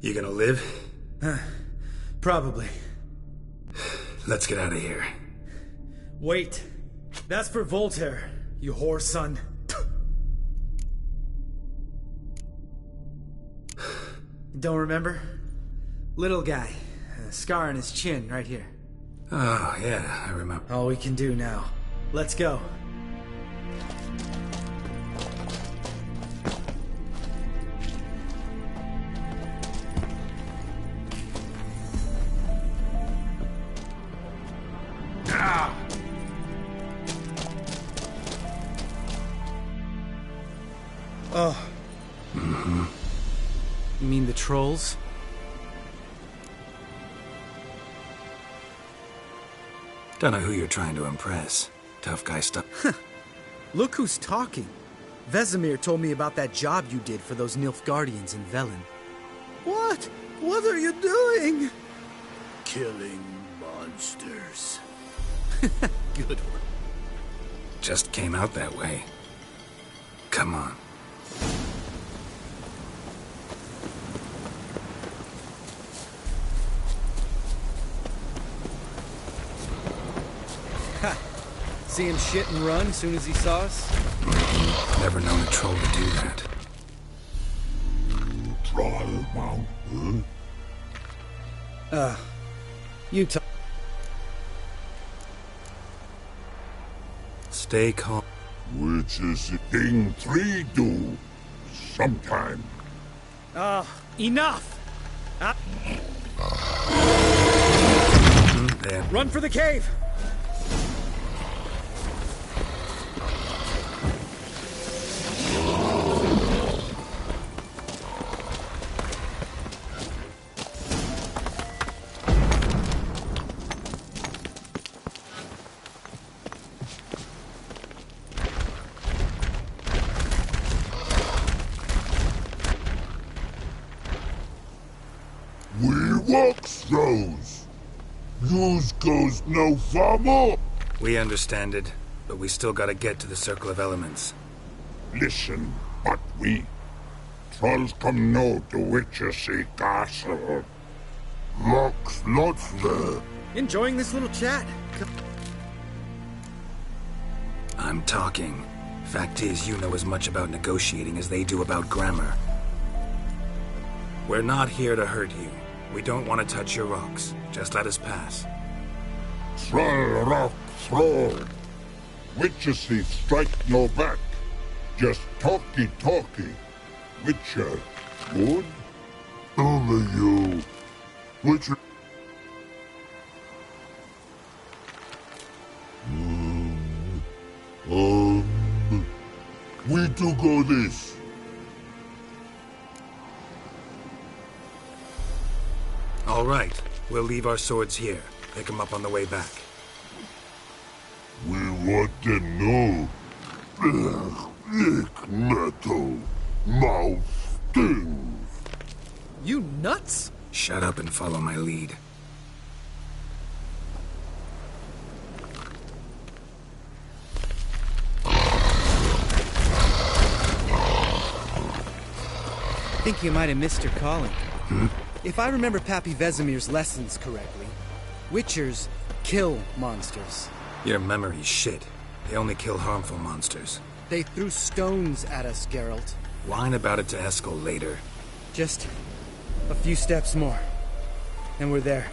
You gonna live? Probably. Let's get out of here. Wait. That's for Voltaire, you whore son. Don't remember? Little guy. A scar on his chin, right here. Oh, yeah, I remember. All we can do now. Let's go. Oh. Mm-hmm. You mean the trolls? Don't know who you're trying to impress. Tough guy stuff. Look who's talking. Vesemir told me about that job you did for those Nilfgaardians in Velen. What? What are you doing? Killing monsters. Good one. Just came out that way. Come on. Ha! See him shit and run as soon as he saw us? Never known a troll to do that. Trial mountain. You talk. Stay calm. Which is the thing 3 do sometime. Enough! There. Run for the cave! Walks those. Yous goes no farmer. We understand it, but we still gotta get to the Circle of Elements. Listen, but we trolls come no to Witchersea Castle. Locks lots there. Enjoying this little chat. I'm talking. Fact is, you know as much about negotiating as they do about grammar. We're not here to hurt you. We don't want to touch your rocks. Just let us pass. Thrall rock thrall. Witcher thief strike no back. Just talky. Witcher, good? Only you. Witcher. We do go this. All right. We'll leave our swords here. Pick them up on the way back. We want to know. Lick metal. Mouth stings. You nuts? Shut up and follow my lead. I think you might have missed your calling. If I remember Pappy Vesemir's lessons correctly, Witchers kill monsters. Your memory's shit. They only kill harmful monsters. They threw stones at us, Geralt. Whine about it to Eskel later. Just a few steps more, and we're there.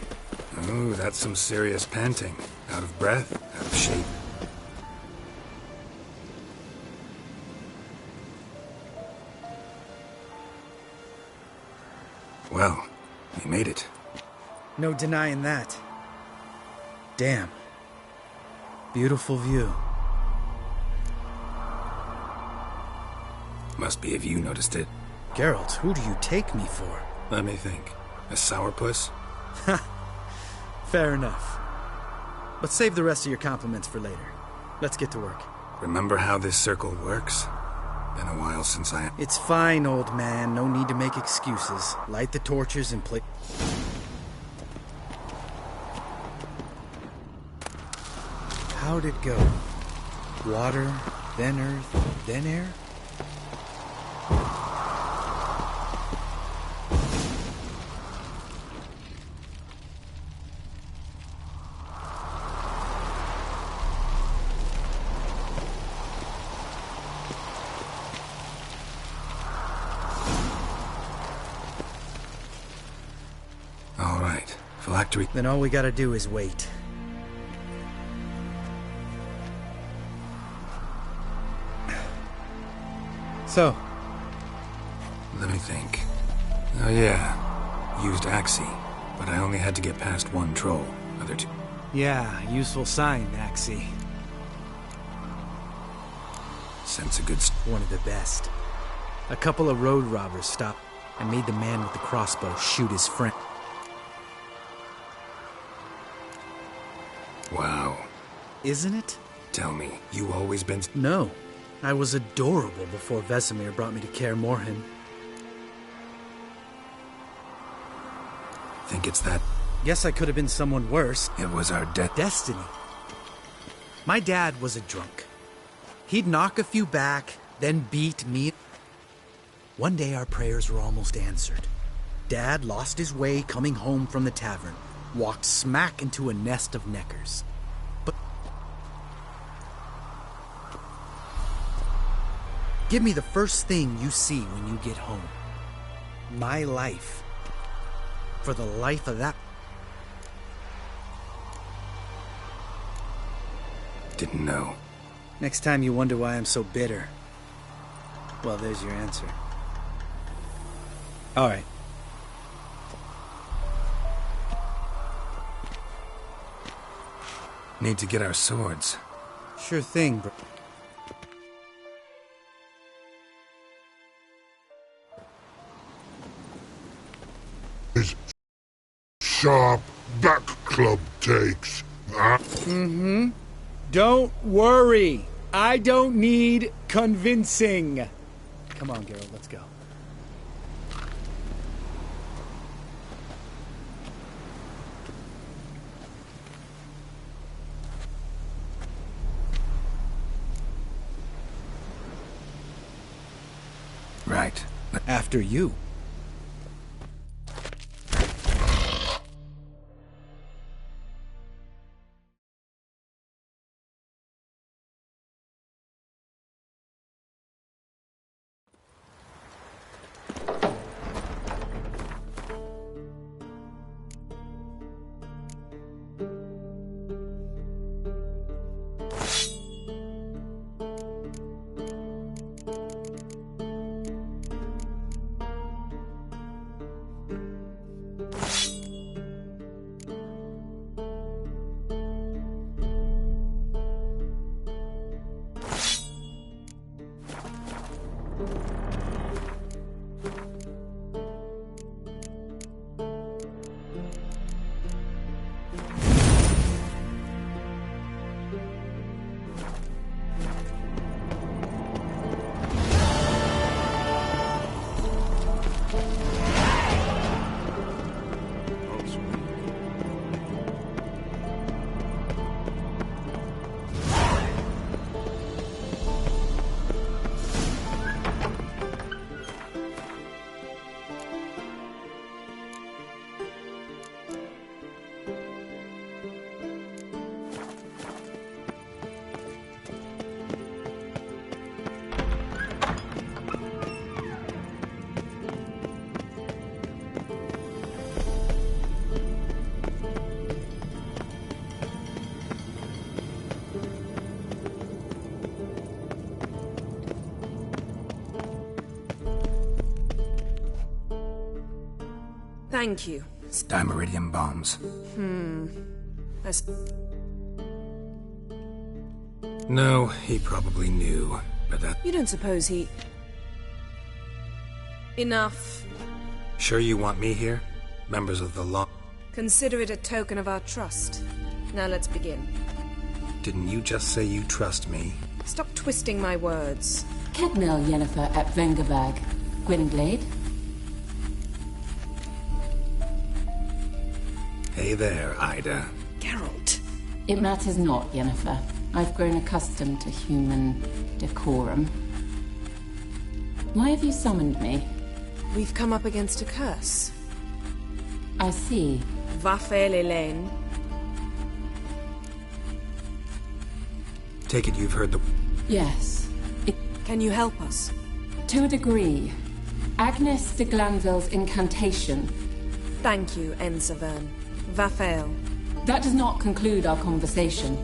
Ooh, that's some serious panting. Out of breath, out of shape. Well, we made it. No denying that. Damn. Beautiful view. Must be if you noticed it. Geralt, who do you take me for? Let me think. A sourpuss? Fair enough. But save the rest of your compliments for later. Let's get to work. Remember how this circle works? Been a while since I... It's fine, old man. No need to make excuses. Light the torches and play... How'd it go? Water, then earth, then air? All right. Phylactery... Then all we gotta do is wait. So? Let me think. Oh yeah. Used Axie, but I only had to get past one troll. Other two... Yeah, useful sign, Axie. Sense a good... One of the best. A couple of road robbers stopped and made the man with the crossbow shoot his friend. Wow. Isn't it? Tell me, you always been... No. I was adorable before Vesemir brought me to care more him. Think it's that... Guess I could have been someone worse. It was our destiny. My dad was a drunk. He'd knock a few back, then beat me. One day our prayers were almost answered. Dad lost his way coming home from the tavern, walked smack into a nest of neckers. But give me the first thing you see when you get home. My life. For the life of that... Didn't know. Next time you wonder why I'm so bitter, well, there's your answer. All right. Need to get our swords. Sure thing, bro. His sharp back club takes. Don't worry. I don't need convincing. Come on, Geralt, let's go. Right. After you. Thank you. Dimeridium bombs. No, he probably knew, but that... You don't suppose he... Enough. Sure you want me here? Members of the law... Consider it a token of our trust. Now let's begin. Didn't you just say you trust me? Stop twisting my words. Kednel Yennefer at Vengerberg. Gwynblade. Hey there, Ida. Geralt. It matters not, Yennefer. I've grown accustomed to human decorum. Why have you summoned me? We've come up against a curse. I see. Vafelelen. Take it you've heard the... Yes. Can you help us? To a degree. Agnes de Glanville's incantation. Thank you, Ensavern. Vafel. That does not conclude our conversation.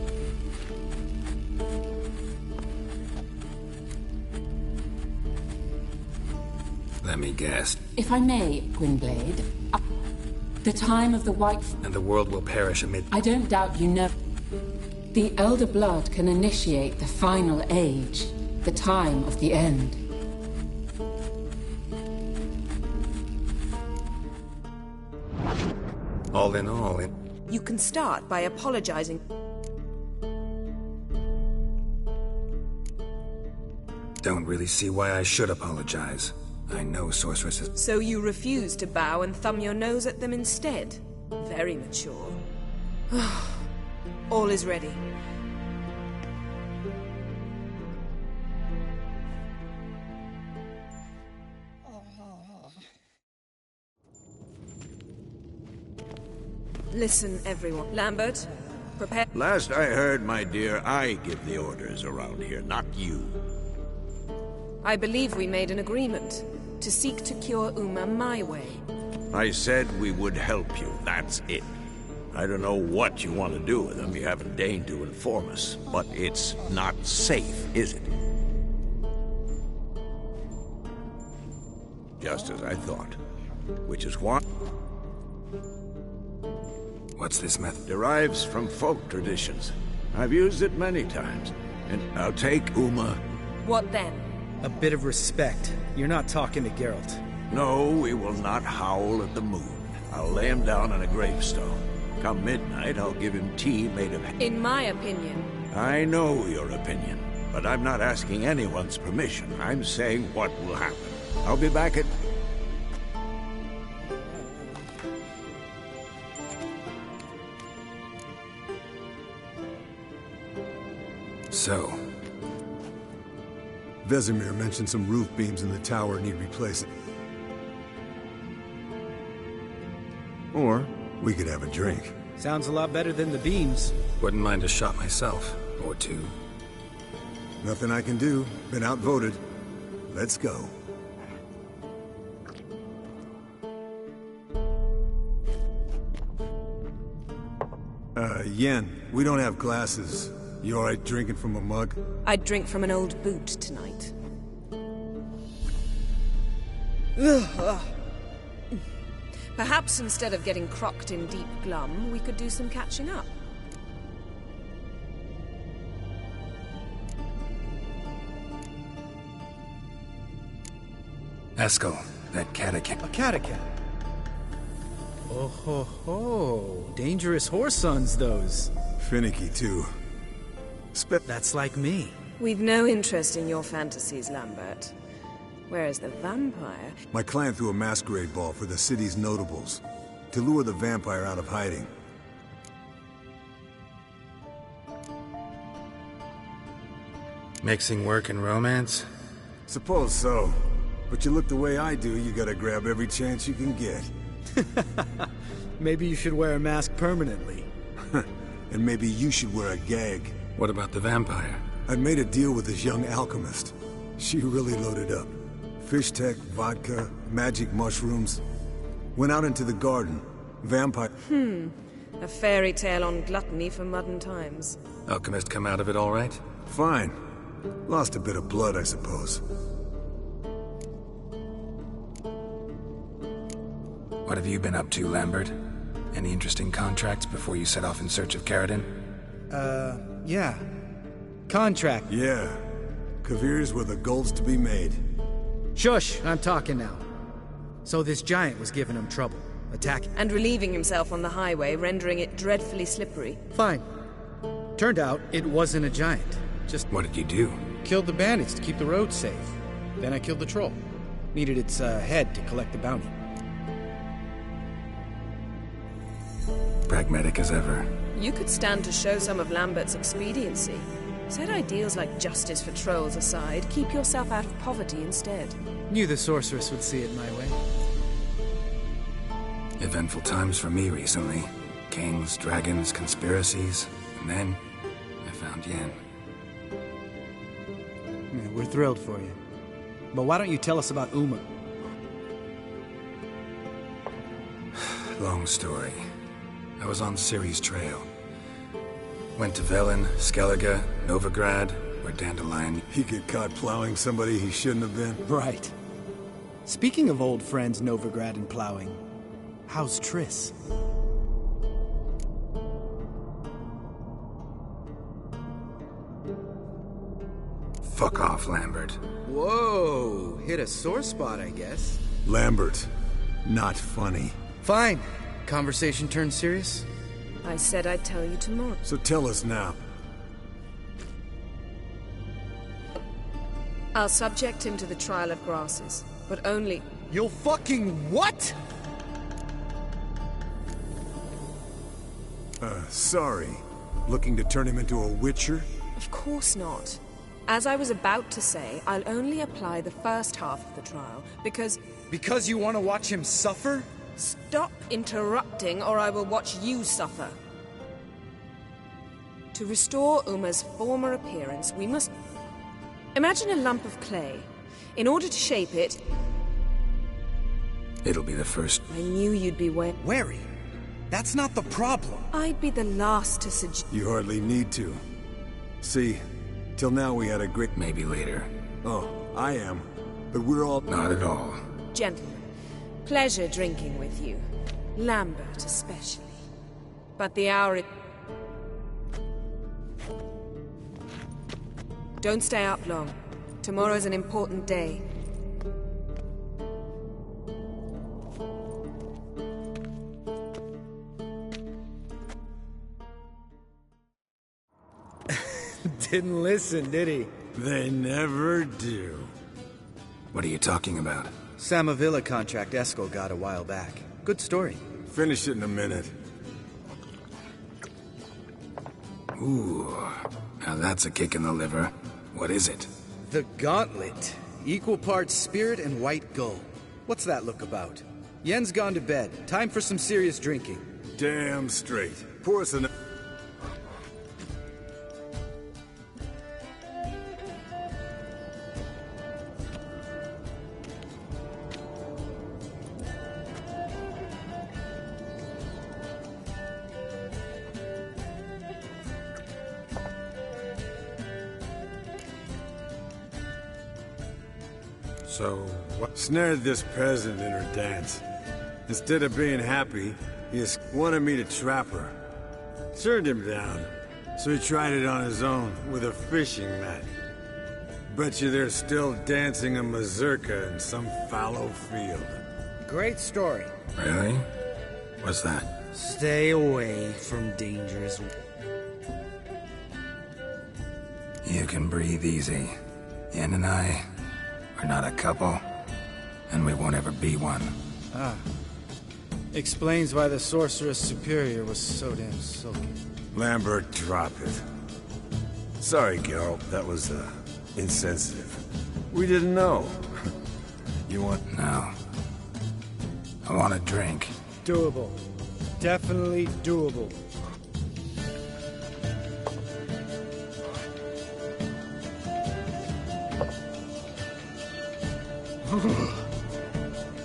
Let me guess. If I may, Gwynblade, the time of the White... And the world will perish amid... I don't doubt you know. The Elder Blood can initiate the final age, the time of the end. All in all, You can start by apologizing. Don't really see why I should apologize. I know sorceresses... So you refuse to bow and thumb your nose at them instead? Very mature. All is ready. Listen, everyone. Lambert, prepare... Last I heard, my dear, I give the orders around here, not you. I believe we made an agreement to seek to cure Uma my way. I said we would help you, that's it. I don't know what you want to do with them, you haven't deigned to inform us. But it's not safe, is it? Just as I thought. Which is what? What's this method? Derives from folk traditions. I've used it many times. And I'll take Uma. What then? A bit of respect. You're not talking to Geralt. No, we will not howl at the moon. I'll lay him down on a gravestone. Come midnight, I'll give him tea made of... In my opinion... I know your opinion, but I'm not asking anyone's permission. I'm saying what will happen. I'll be back at... So... Vesemir mentioned some roof beams in the tower need replacing. Or we could have a drink. Sounds a lot better than the beams. Wouldn't mind a shot myself. Or two. Nothing I can do. Been outvoted. Let's go. Yen, we don't have glasses. You alright drinking from a mug? I'd drink from an old boot tonight. Perhaps instead of getting crocked in deep glum, we could do some catching up. Eskel, that catacomb. A catacomb? Oh ho ho. Dangerous horse sons, those. Finicky, too. That's like me. We've no interest in your fantasies, Lambert. Whereas the vampire... My client threw a masquerade ball for the city's notables, to lure the vampire out of hiding. Mixing work and romance? Suppose so. But you look the way I do, you gotta grab every chance you can get. Maybe you should wear a mask permanently. And maybe you should wear a gag. What about the vampire? I'd made a deal with this young alchemist. She really loaded up. Fish tech, vodka, magic mushrooms. Went out into the garden. Vampire... A fairy tale on gluttony for modern times. Alchemist come out of it all right? Fine. Lost a bit of blood, I suppose. What have you been up to, Lambert? Any interesting contracts before you set off in search of Carradine? Yeah. Contract. Yeah. Kavir's where the gold's to be made. Shush, I'm talking now. So this giant was giving him trouble, attacking. And relieving himself on the highway, rendering it dreadfully slippery. Fine. Turned out it wasn't a giant. Just... What did you do? Killed the bandits to keep the roads safe. Then I killed the troll. Needed its head to collect the bounty. Pragmatic as ever. You could stand to show some of Lambert's expediency. Set ideals like justice for trolls aside, keep yourself out of poverty instead. Knew the sorceress would see it my way. Eventful times for me recently. Kings, dragons, conspiracies, and then I found Yen. Yeah, we're thrilled for you. But why don't you tell us about Uma? Long story. I was on Ciri's trail. Went to Velen, Skellige, Novigrad, where Dandelion... He get caught plowing somebody he shouldn't have been? Right. Speaking of old friends Novigrad and plowing, how's Triss? Fuck off, Lambert. Whoa, hit a sore spot, I guess. Lambert, not funny. Fine. Conversation turned serious? I said I'd tell you tomorrow. So tell us now. I'll subject him to the trial of grasses, but only... You'll fucking what? Sorry. Looking to turn him into a witcher? Of course not. As I was about to say, I'll only apply the first half of the trial, because... Because you want to watch him suffer? Stop interrupting, or I will watch you suffer. To restore Uma's former appearance, we must... Imagine a lump of clay. In order to shape it... It'll be the first... I knew you'd be wary. That's not the problem. I'd be the last to suggest... You hardly need to. See, till now we had a great... Maybe later. Oh, I am. But we're all... Not at all. Gentlemen. Pleasure drinking with you. Lambert especially. But the hour... Don't stay up long. Tomorrow's an important day. Didn't listen, did he? They never do. What are you talking about? Samavilla contract Eskel got a while back. Good story. Finish it in a minute. Ooh, now that's a kick in the liver. What is it? The Gauntlet. Equal parts spirit and white gull. What's that look about? Yen's gone to bed. Time for some serious drinking. Damn straight. Pour us an... So, what? Snared this peasant in her dance. Instead of being happy, he just wanted me to trap her. Turned him down, so he tried it on his own with a fishing net. Bet you they're still dancing a mazurka in some fallow field. Great story. Really? What's that? Stay away from dangers. You can breathe easy. Yen and I, we're not a couple, and we won't ever be one. Ah. Explains why the Sorceress Superior was so damn sulky. Lambert, drop it. Sorry, Geralt, that was, insensitive. We didn't know. You want... No. I want a drink. Doable. Definitely doable.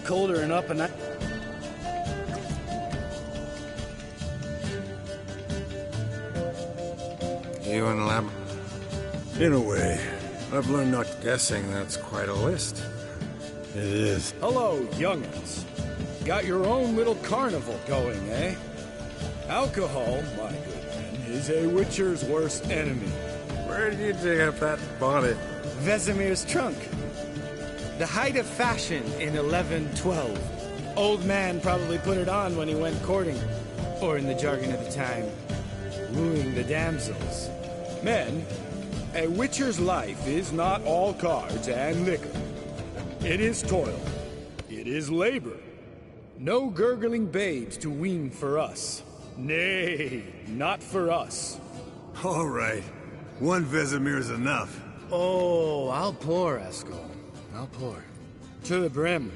Colder and up and I... You and Lab... In a way. I've learned not... Guessing that's quite a list. It is. Hello, young'uns. Got your own little carnival going, eh? Alcohol, my good man, is a witcher's worst enemy. Where did you dig up that bonnet? Vesemir's trunk. The height of fashion in 1112. Old man probably put it on when he went courting. Or in the jargon of the time, wooing the damsels. Men, a witcher's life is not all cards and liquor. It is toil. It is labor. No gurgling babes to wean for us. Nay, not for us. All right. One Vesemir's enough. Oh, I'll pour, Eskel. I'll pour. To the brim.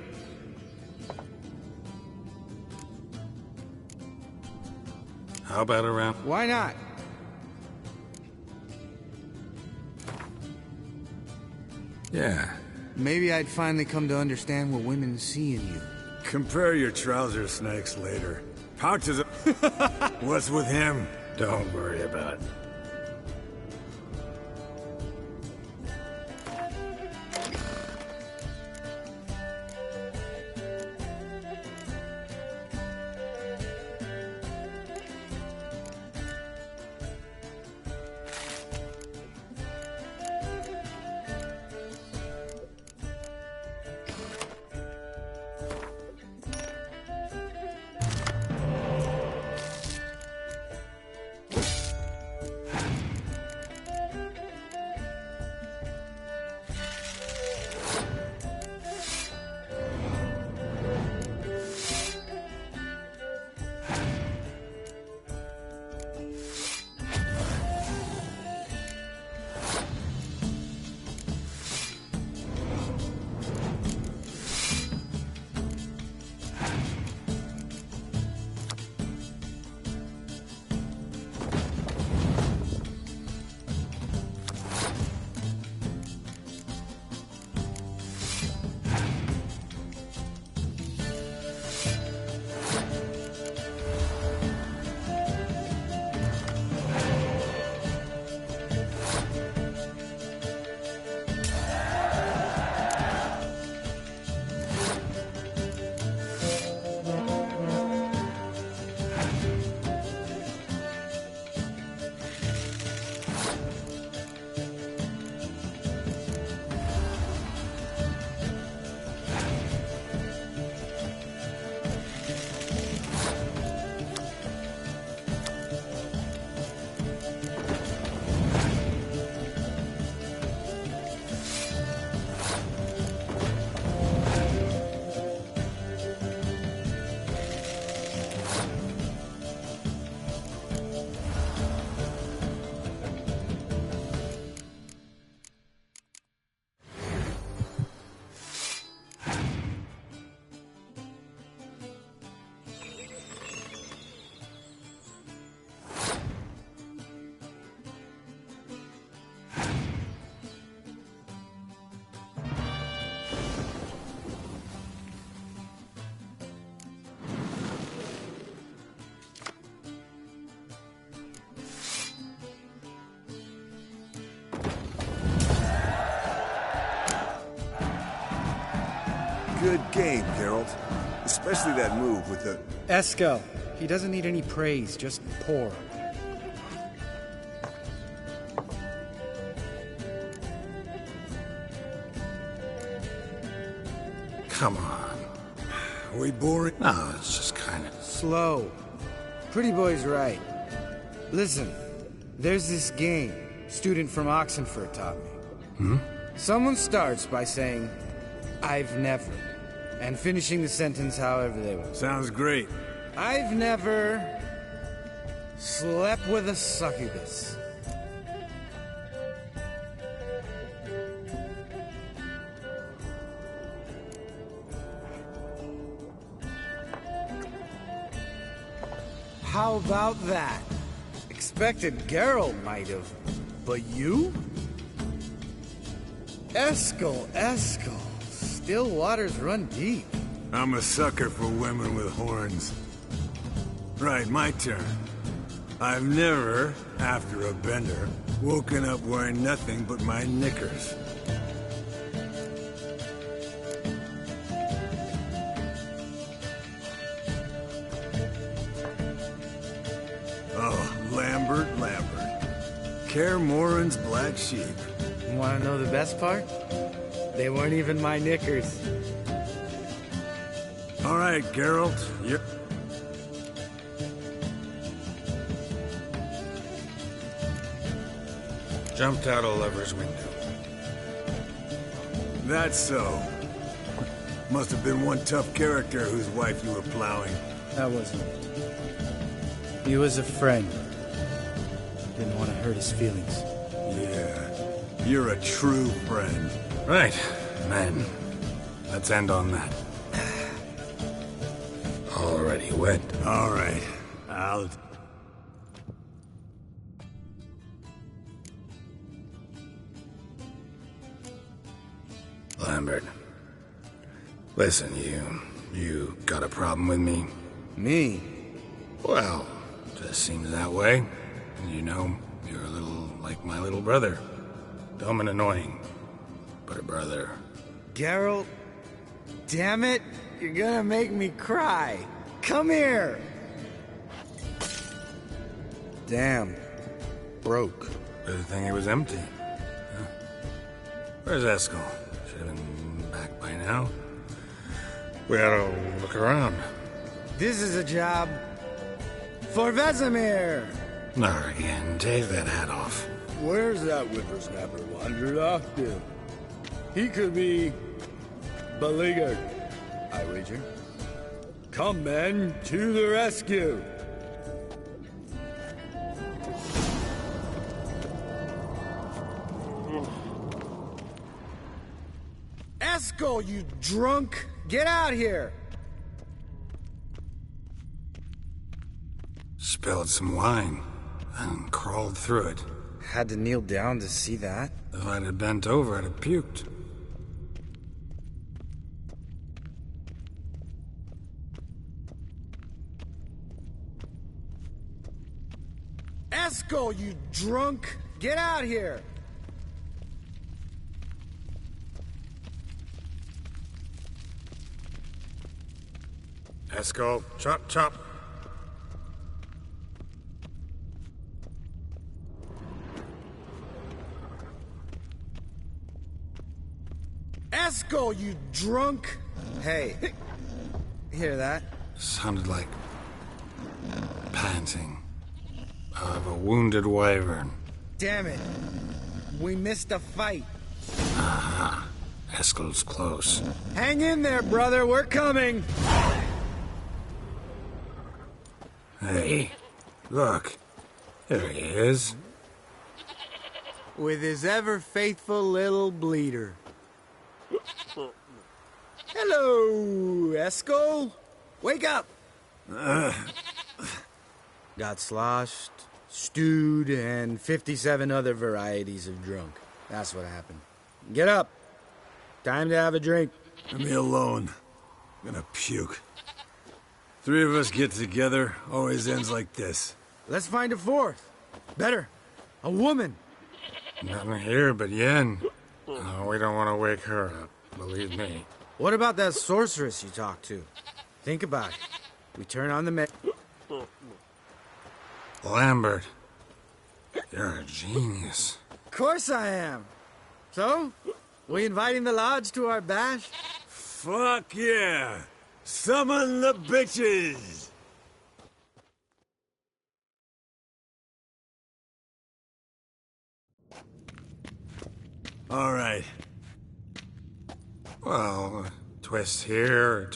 How about a round? Why not? Yeah. Maybe I'd finally come to understand what women see in you. Compare your trouser snakes later. Pouches. What's with him? Don't worry about it. Good game, Geralt. Especially that move with the... Eskel. He doesn't need any praise, just pour. Come on. Are we boring? No, it's just kind of... Slow. Pretty boy's right. Listen, there's this game student from Oxenford taught me. Hmm? Someone starts by saying, I've never, and finishing the sentence however they want. Sounds great. I've never slept with a succubus. How about that? Expected Geralt might have, but you? Eskel. Still waters run deep. I'm a sucker for women with horns. Right, my turn. I've never, after a bender, woken up wearing nothing but my knickers. Kaer Morhen's black sheep. Want to know the best part? They weren't even my knickers. All right, Geralt, you're... Jumped out a lover's window. That's so. Must have been one tough character whose wife you were plowing. That wasn't. He was a friend. Didn't want to hurt his feelings. Yeah, you're a true friend. Right, men. Let's end on that. Already wet. All right, I'll... Lambert. Listen, you got a problem with me? Me? Well, just seems that way. You know, you're a little like my little brother. Dumb and annoying, but a brother. Geralt, damn it, you're gonna make me cry. Come here. Damn, broke. Good thing it was empty. Huh? Where's Eskel? Should have been back by now. We ought to look around. This is a job for Vesemir. Not again. Take that hat off. Where's that whippersnapper wandered off to? He could be beleaguered, I wager. Come, men, to the rescue! Eskel, you drunk! Get out here! Spilled some wine and crawled through it. Had to kneel down to see that? If I'd have bent over, I'd have puked. Eskel, you drunk! Get out here! Eskel, chop, chop. Eskel, you drunk! Hey, hear that? Sounded like panting of a wounded wyvern. Damn it. We missed a fight. Aha. Eskel's close. Hang in there, brother. We're coming. Hey, look. There he is. With his ever-faithful little bleeder. Hello, Eskel. Wake up. Got sloshed, stewed, and 57 other varieties of drunk. That's what happened. Get up. Time to have a drink. Leave me alone. I'm gonna puke. Three of us get together, always ends like this. Let's find a fourth. Better. A woman. Nothing here but Yen. Oh, we don't want to wake her up, believe me. What about that sorceress you talked to? Think about it. We turn on the Lambert, you're a genius. Of course I am. So, we inviting the lodge to our bash? Fuck yeah! Summon the bitches! All right. Well, twist here.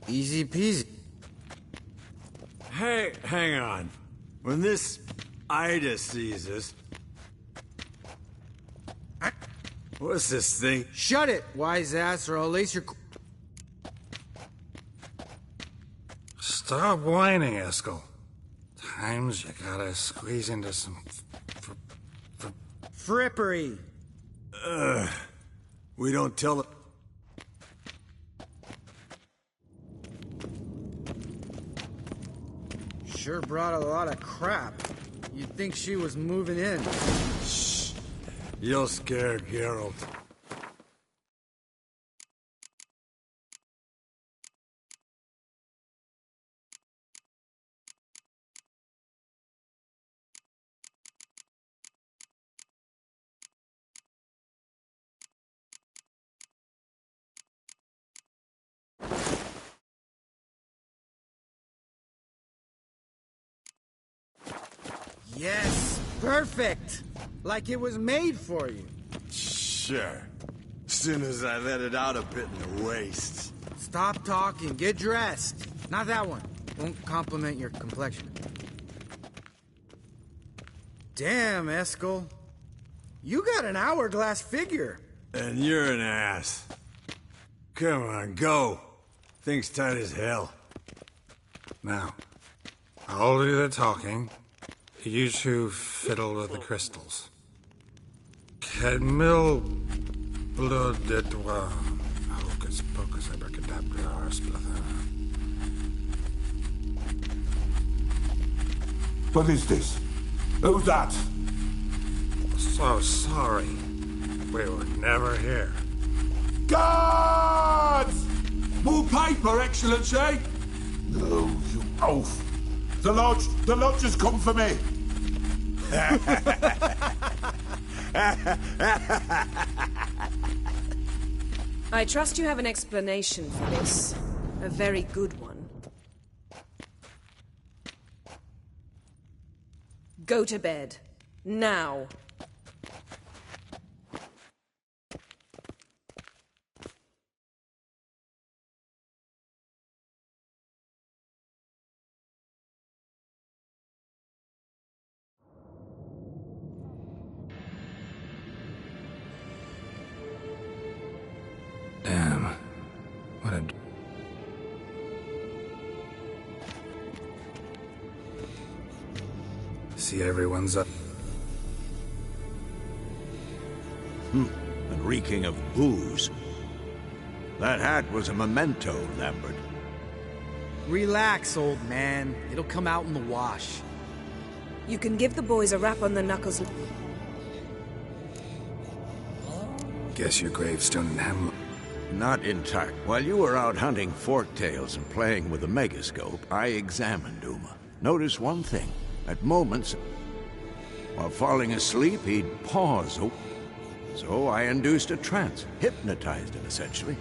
Easy peasy. Hey, hang on. When this Ida sees us... What's this thing? Shut it, wise ass, or I'll lace your... Stop whining, Eskel. Times you gotta squeeze into some... frippery. We don't tell it... Sure brought a lot of crap. You'd think she was moving in. Shh. You'll scare Geralt. Yes, perfect! Like it was made for you. Sure. As soon as I let it out a bit in the waist. Stop talking, get dressed. Not that one. Won't compliment your complexion. Damn, Eskel. You got an hourglass figure. And you're an ass. Come on, go. Thing's tight as hell. Now, I'll do the talking. You two fiddle with the crystals. Cadmil blood de toi. Hocus pocus abracadabra splather. What is this? Who's that? So sorry. We were never here. Guards! More paper, Excellency! No, you oaf. The lodge has come for me. I trust you have an explanation for this. A very good one. Go to bed. Now. Damn. What a... See, everyone's up. And reeking of booze. That hat was a memento, Lambert. Relax, old man. It'll come out in the wash. You can give the boys a rap on the knuckles. Guess your gravestone and hemlock. Not intact. While you were out hunting forktails and playing with the megascope, I examined Uma. Notice one thing. At moments, while falling asleep, he'd pause. So I induced a trance. Hypnotized him, essentially.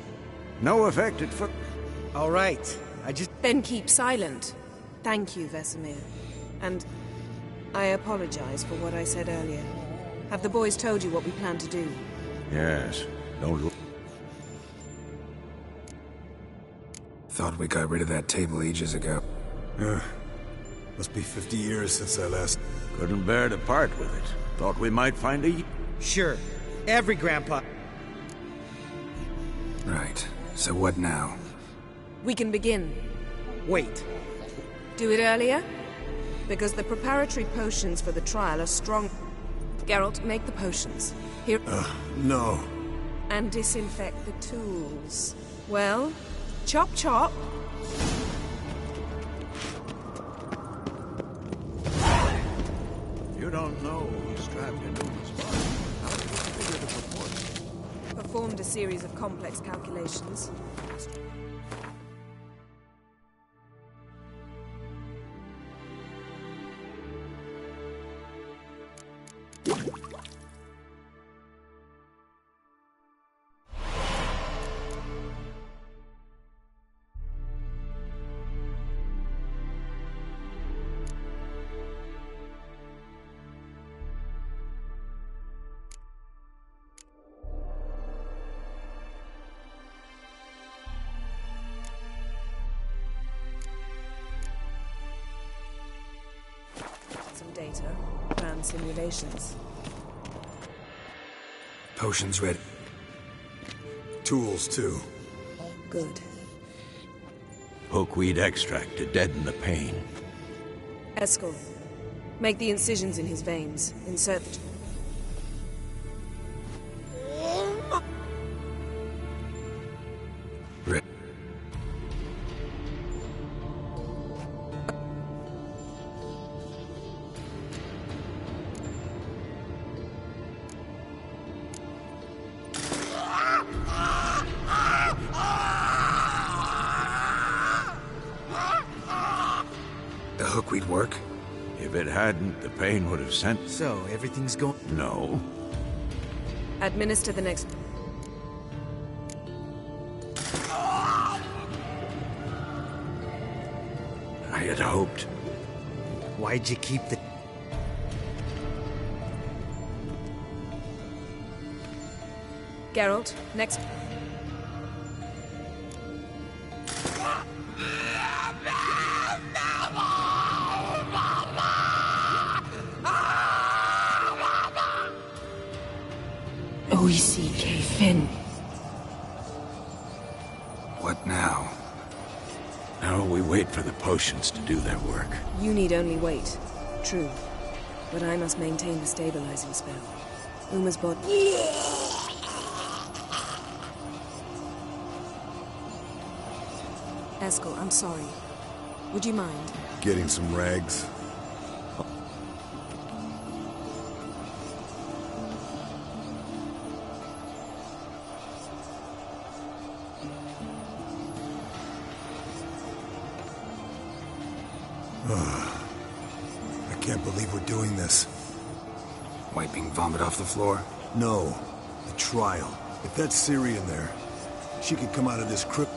No effect at first. All right. Then keep silent. Thank you, Vesemir. And I apologize for what I said earlier. Have the boys told you what we plan to do? Yes. Don't look. Thought we got rid of that table ages ago. Must be 50 years since I last... Couldn't bear to part with it. Thought we might find a... Sure. Every grandpa... Right. So what now? We can begin. Wait. Do it earlier? Because the preparatory potions for the trial are strong. Geralt, make the potions. Here... no. And disinfect the tools. Well, chop chop. You don't know who's strapped into his body. How do you figure the proportions? Performed a series of complex calculations. Some data, plan simulations. Potions ready. Tools, too. Good. Hookweed extract to deaden the pain. Eskel, make the incisions in his veins. Insert the... Hookweed work? If it hadn't, the pain would have sent... So, everything's going... No. Administer the next... I had hoped. Why'd you keep the... Geralt, next. O-E-C-K, Finn. What now? Now we wait for the potions to do their work. You need only wait. True. But I must maintain the stabilizing spell. Uma's body. Eskel, I'm sorry. Would you mind? Getting some rags. I can't believe we're doing this. Wiping vomit off the floor? No. The trial. If that's Ciri in there, she could come out of this crypt.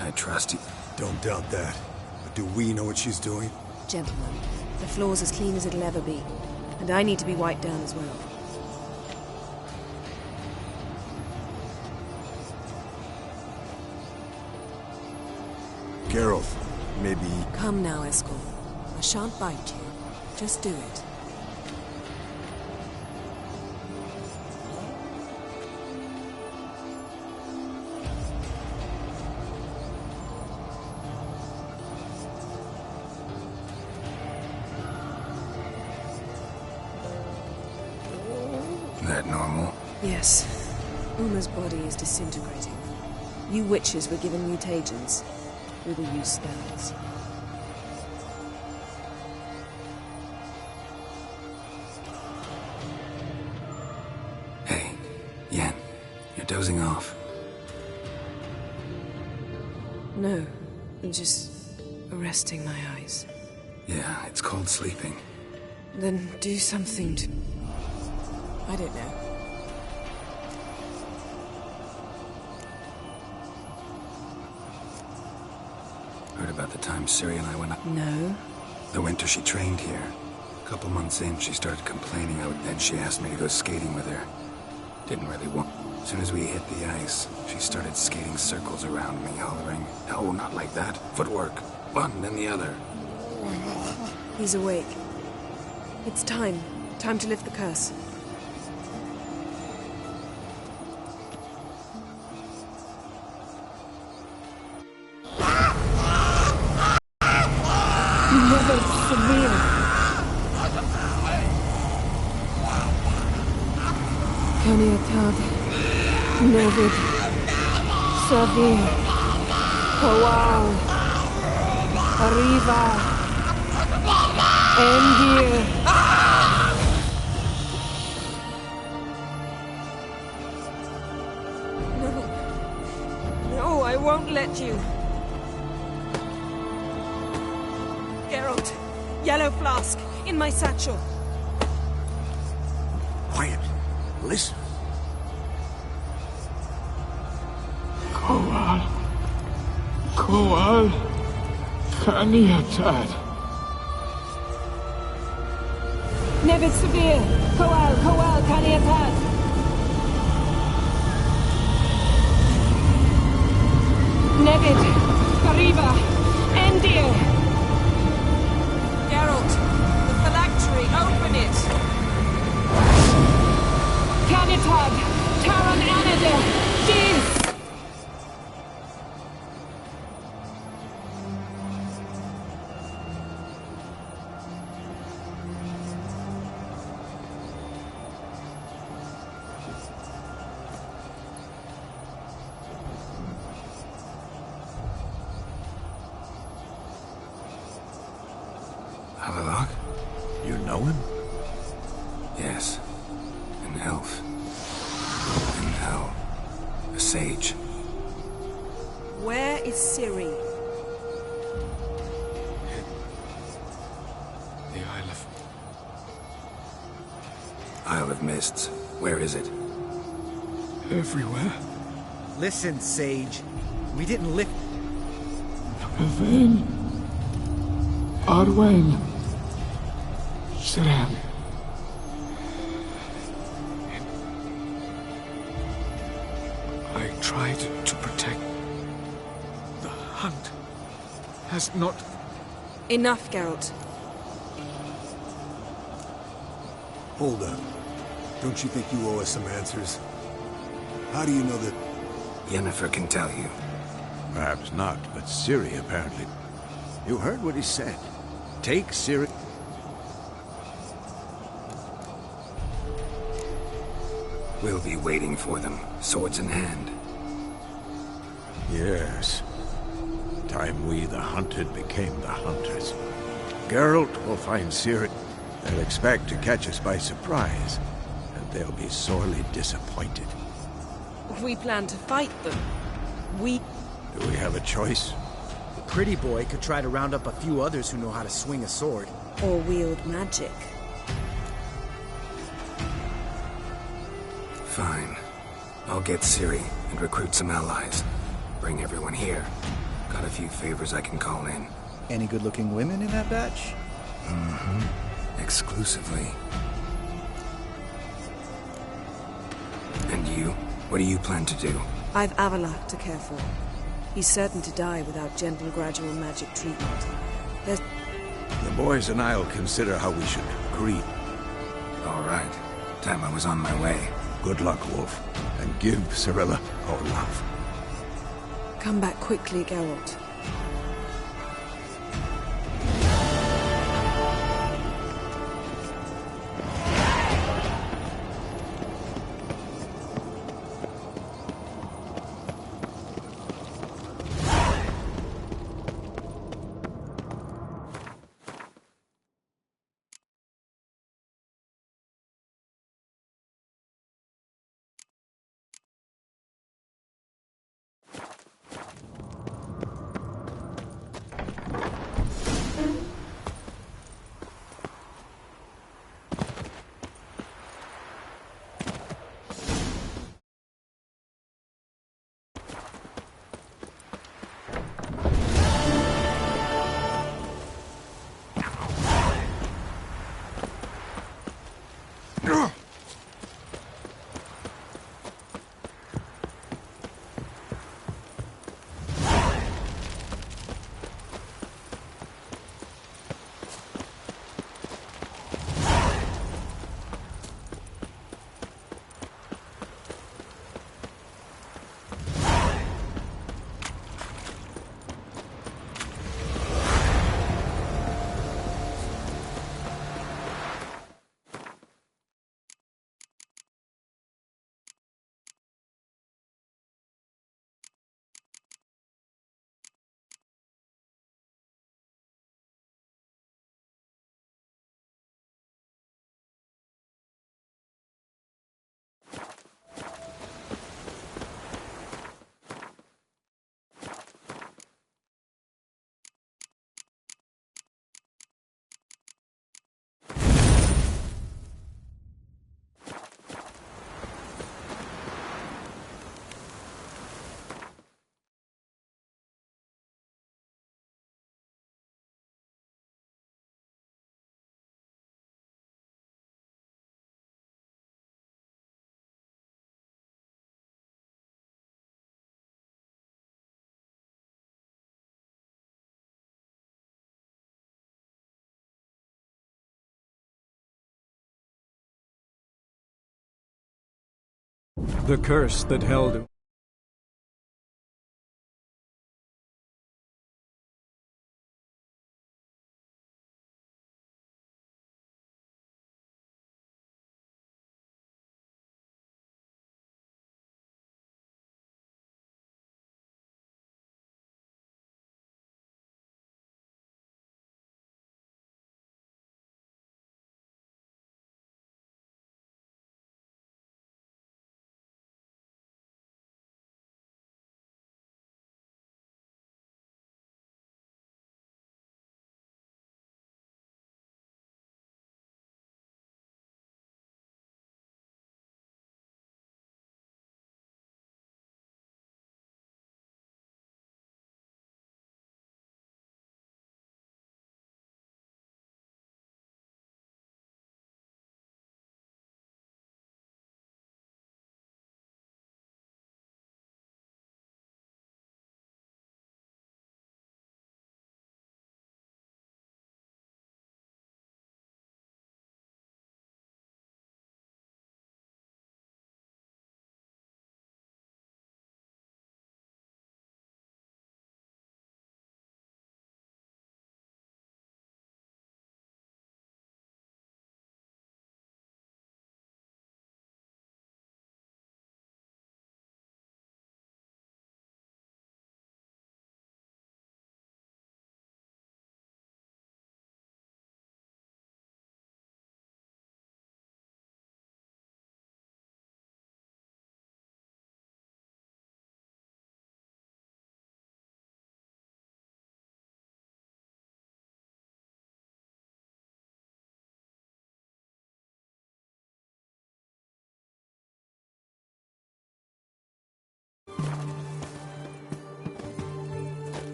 I trust you. Don't doubt that. But do we know what she's doing? Gentlemen, the floor's as clean as it'll ever be. And I need to be wiped down as well. Geralt, maybe... Come now, Eskel. I shan't bite you. Just do it. That normal? Yes. Uma's body is disintegrating. You witches were given mutagens. We will use spells. Hey, Yen, you're dozing off. No, I'm just resting my eyes. Yeah, it's called sleeping. Then do something to... I don't know. Heard about the time Ciri and I went up? No. The winter she trained here. A couple months in, she started complaining. Then she asked me to go skating with her. Didn't really want... As soon as we hit the ice, she started skating circles around me, hollering, "No, not like that. Footwork. One, then the other." He's awake. It's time. Time to lift the curse. Never severe. Caniatad, Nevid, Savir, Kowal, Arriva, Endir. No, I won't let you. Geralt, yellow flask, in my satchel. Quiet. Listen. Kowal, Kaniatad. Nevid Severe, Kowal, Caniatad. Nevid, Arriva, Endir. Geralt, the phylactery, open it! Canitad, Taran Anadir, Dis! Havelock? You know him? Yes. An elf. In hell. A sage. Where is Ciri? The Isle of Mists. Where is it? Everywhere. Listen, Sage. We didn't lift... Yvain. Arwen. Sit down. I tried to protect. The hunt has not... Enough, Geralt. Hold up. Don't you think you owe us some answers? How do you know that... Yennefer can tell you. Perhaps not, but Ciri apparently... You heard what he said. Take Ciri... We'll be waiting for them, swords in hand. Yes. Time we, the hunted, became the hunters. Geralt will find Ciri. They'll expect to catch us by surprise, and they'll be sorely disappointed. We plan to fight them. Do we have a choice? The pretty boy could try to round up a few others who know how to swing a sword. Or wield magic. Fine. I'll get Ciri and recruit some allies. Bring everyone here. Got a few favors I can call in. Any good-looking women in that batch? Mm-hmm. Exclusively. And you? What do you plan to do? I've Avila to care for. He's certain to die without gentle, gradual magic treatment. There's... The boys and I'll consider how we should greet. All right. Time I was on my way. Good luck, Wolf. And give Cirilla our love. Come back quickly, Geralt. The curse that held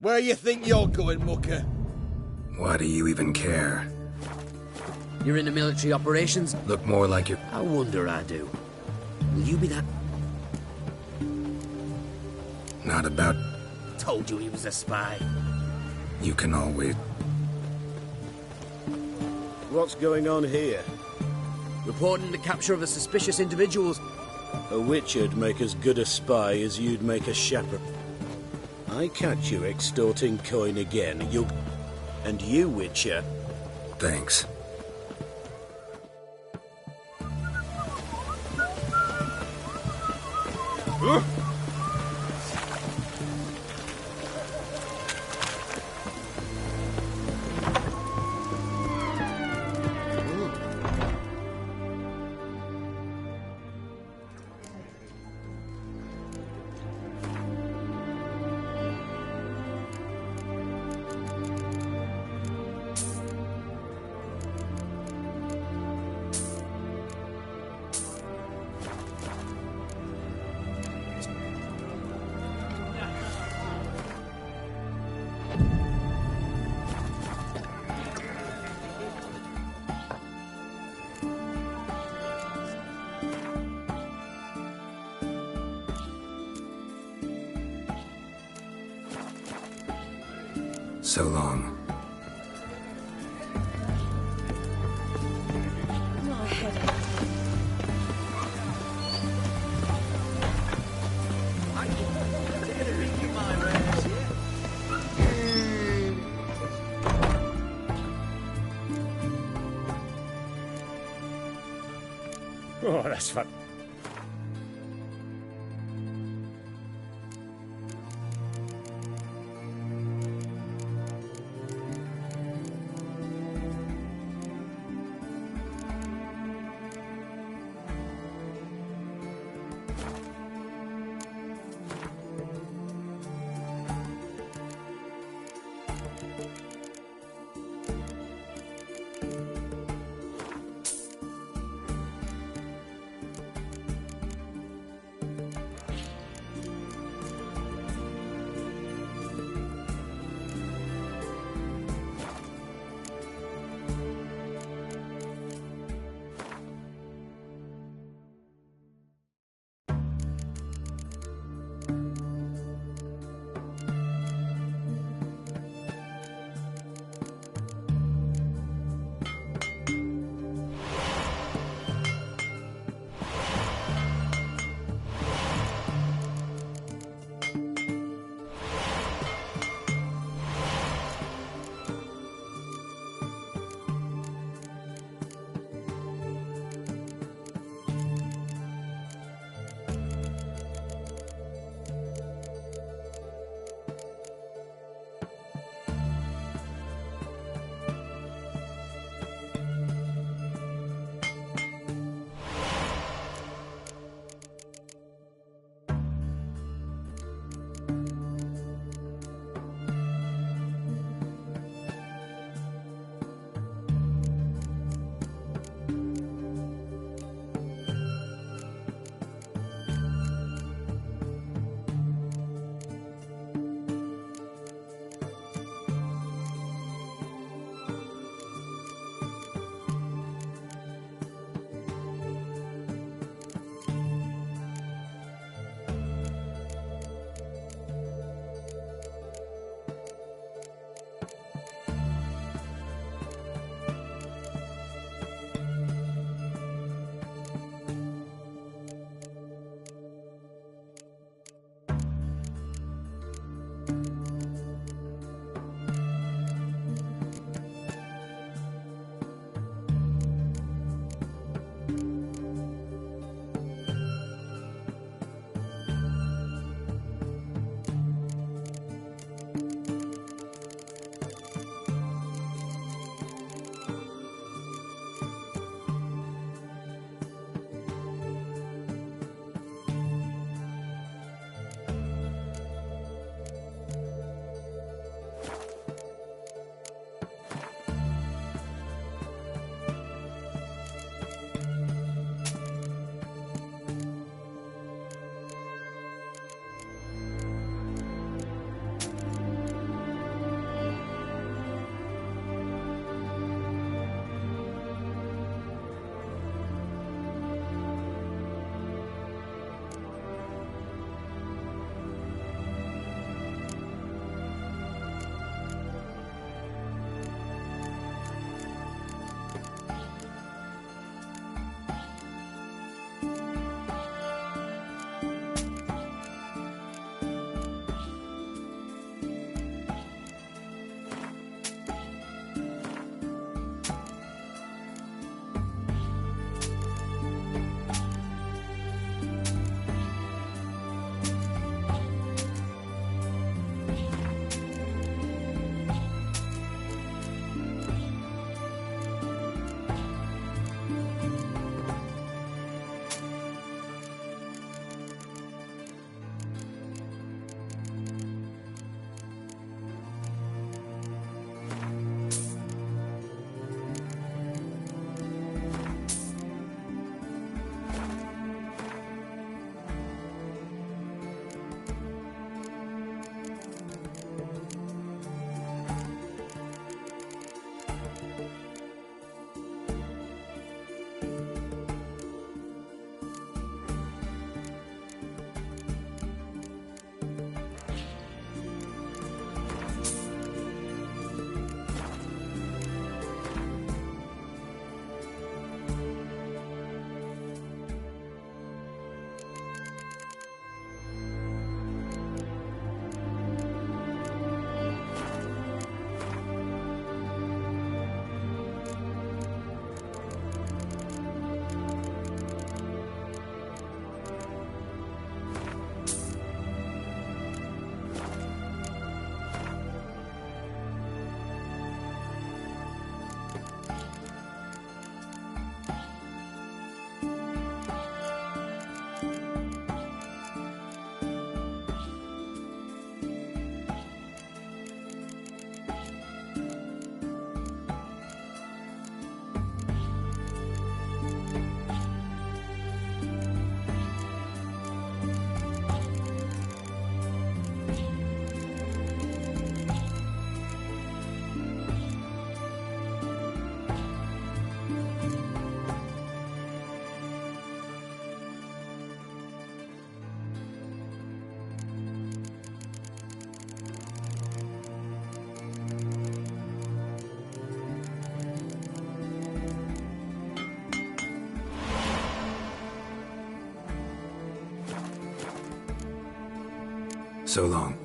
Where you think you're going, mucker? Why do you even care? You're into military operations? Look more like you're... I wonder I do. Will you be that... Not about... Told you he was a spy. You can always... What's going on here? Reporting the capture of a suspicious individual. A witcher'd make as good a spy as you'd make a shepherd. I catch you extorting coin again, and you, Witcher. Thanks. So long. Oh, that's fun. So long.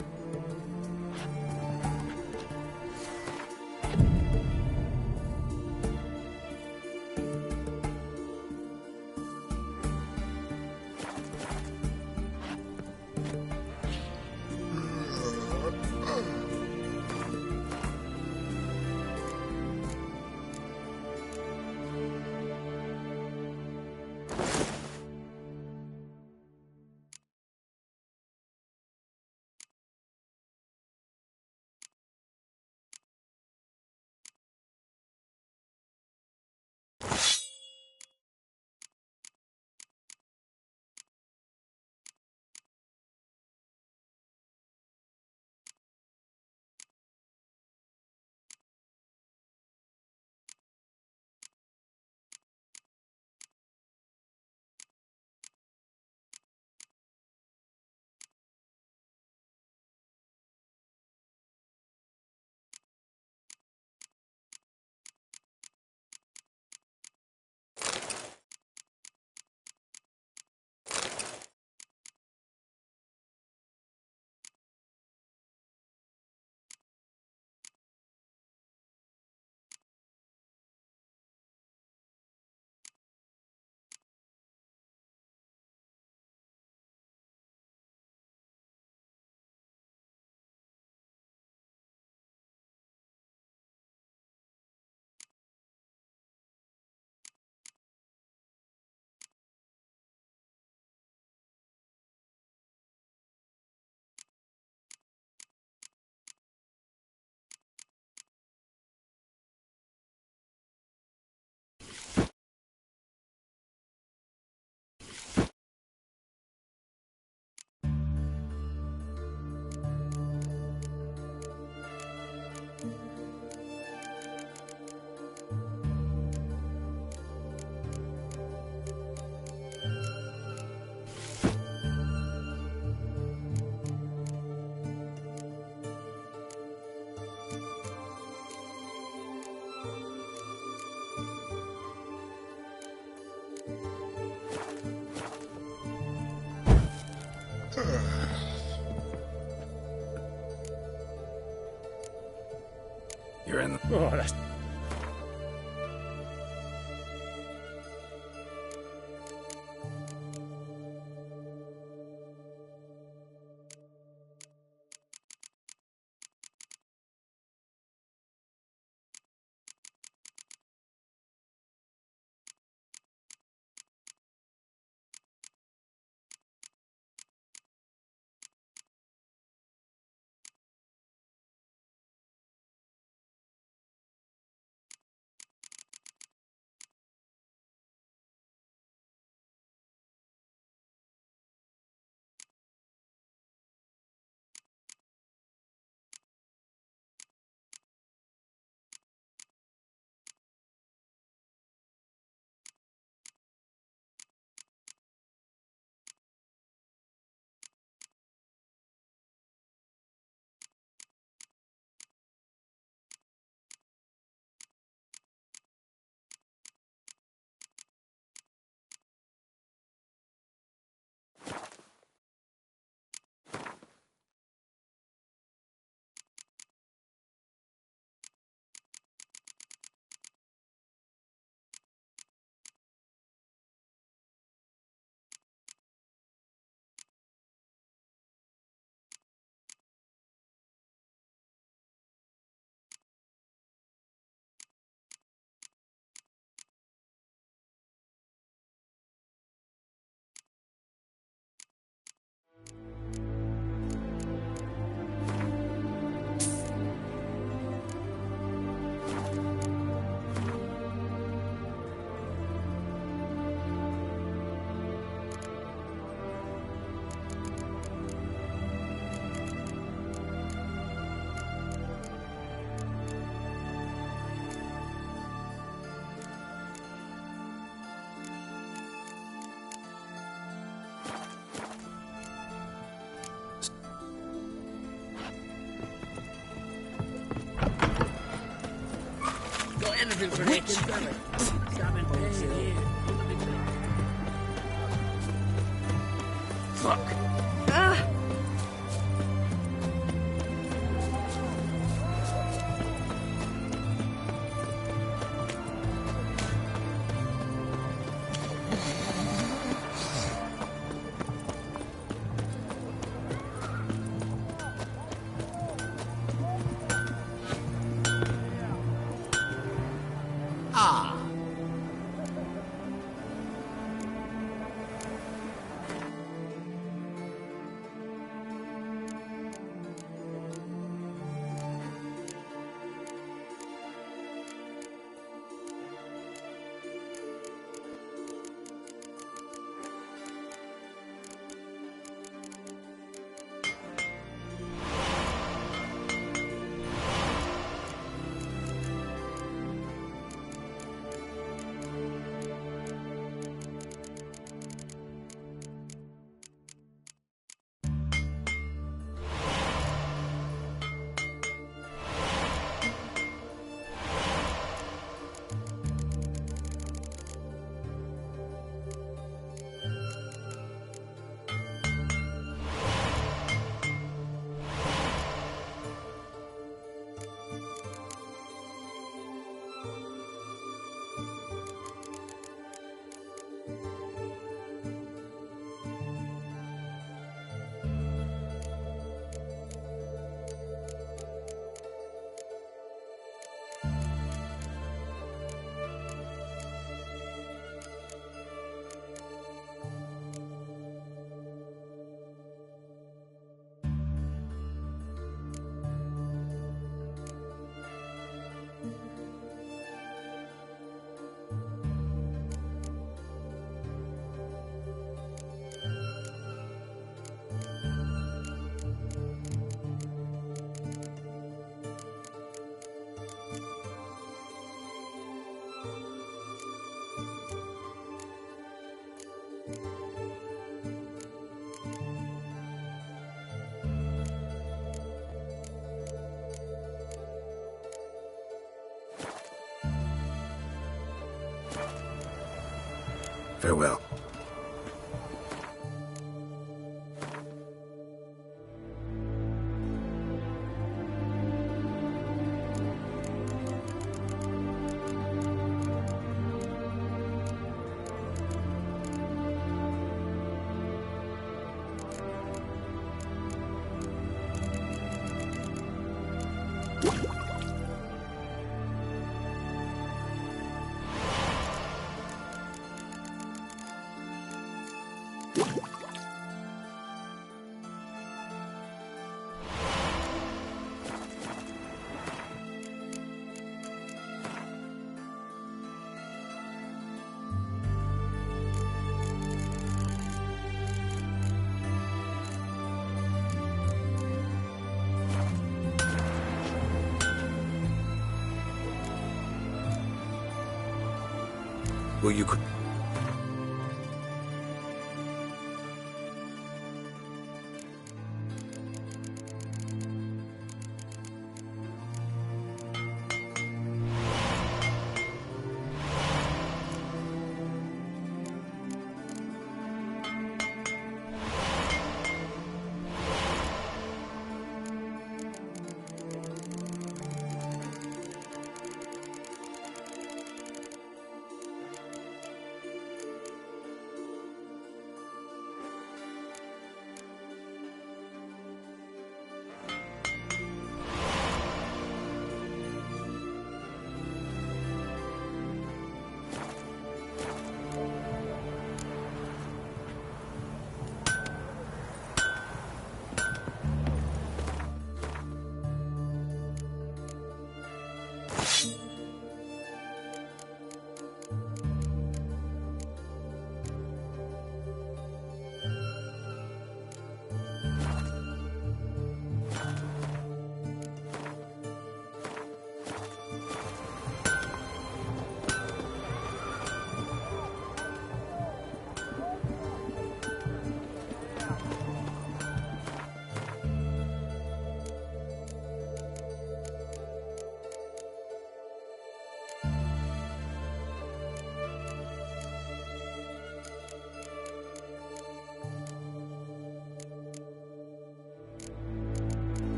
You're in the... Oh, that's... Anything for Nick's belly. Stop and pay here. Fuck. Ah! Farewell. Will you...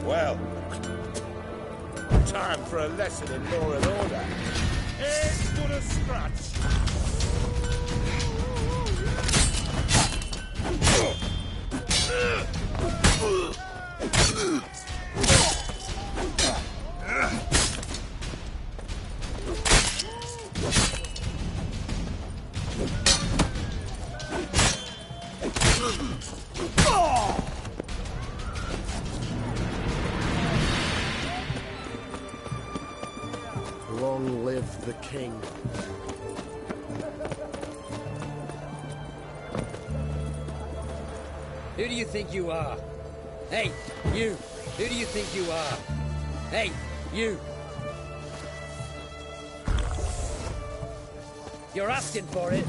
Well, time for a lesson in law and order. Here's for a scratch. Long live the king. Who do you think you are? Hey, you! Who do you think you are? Hey, you! You're asking for it.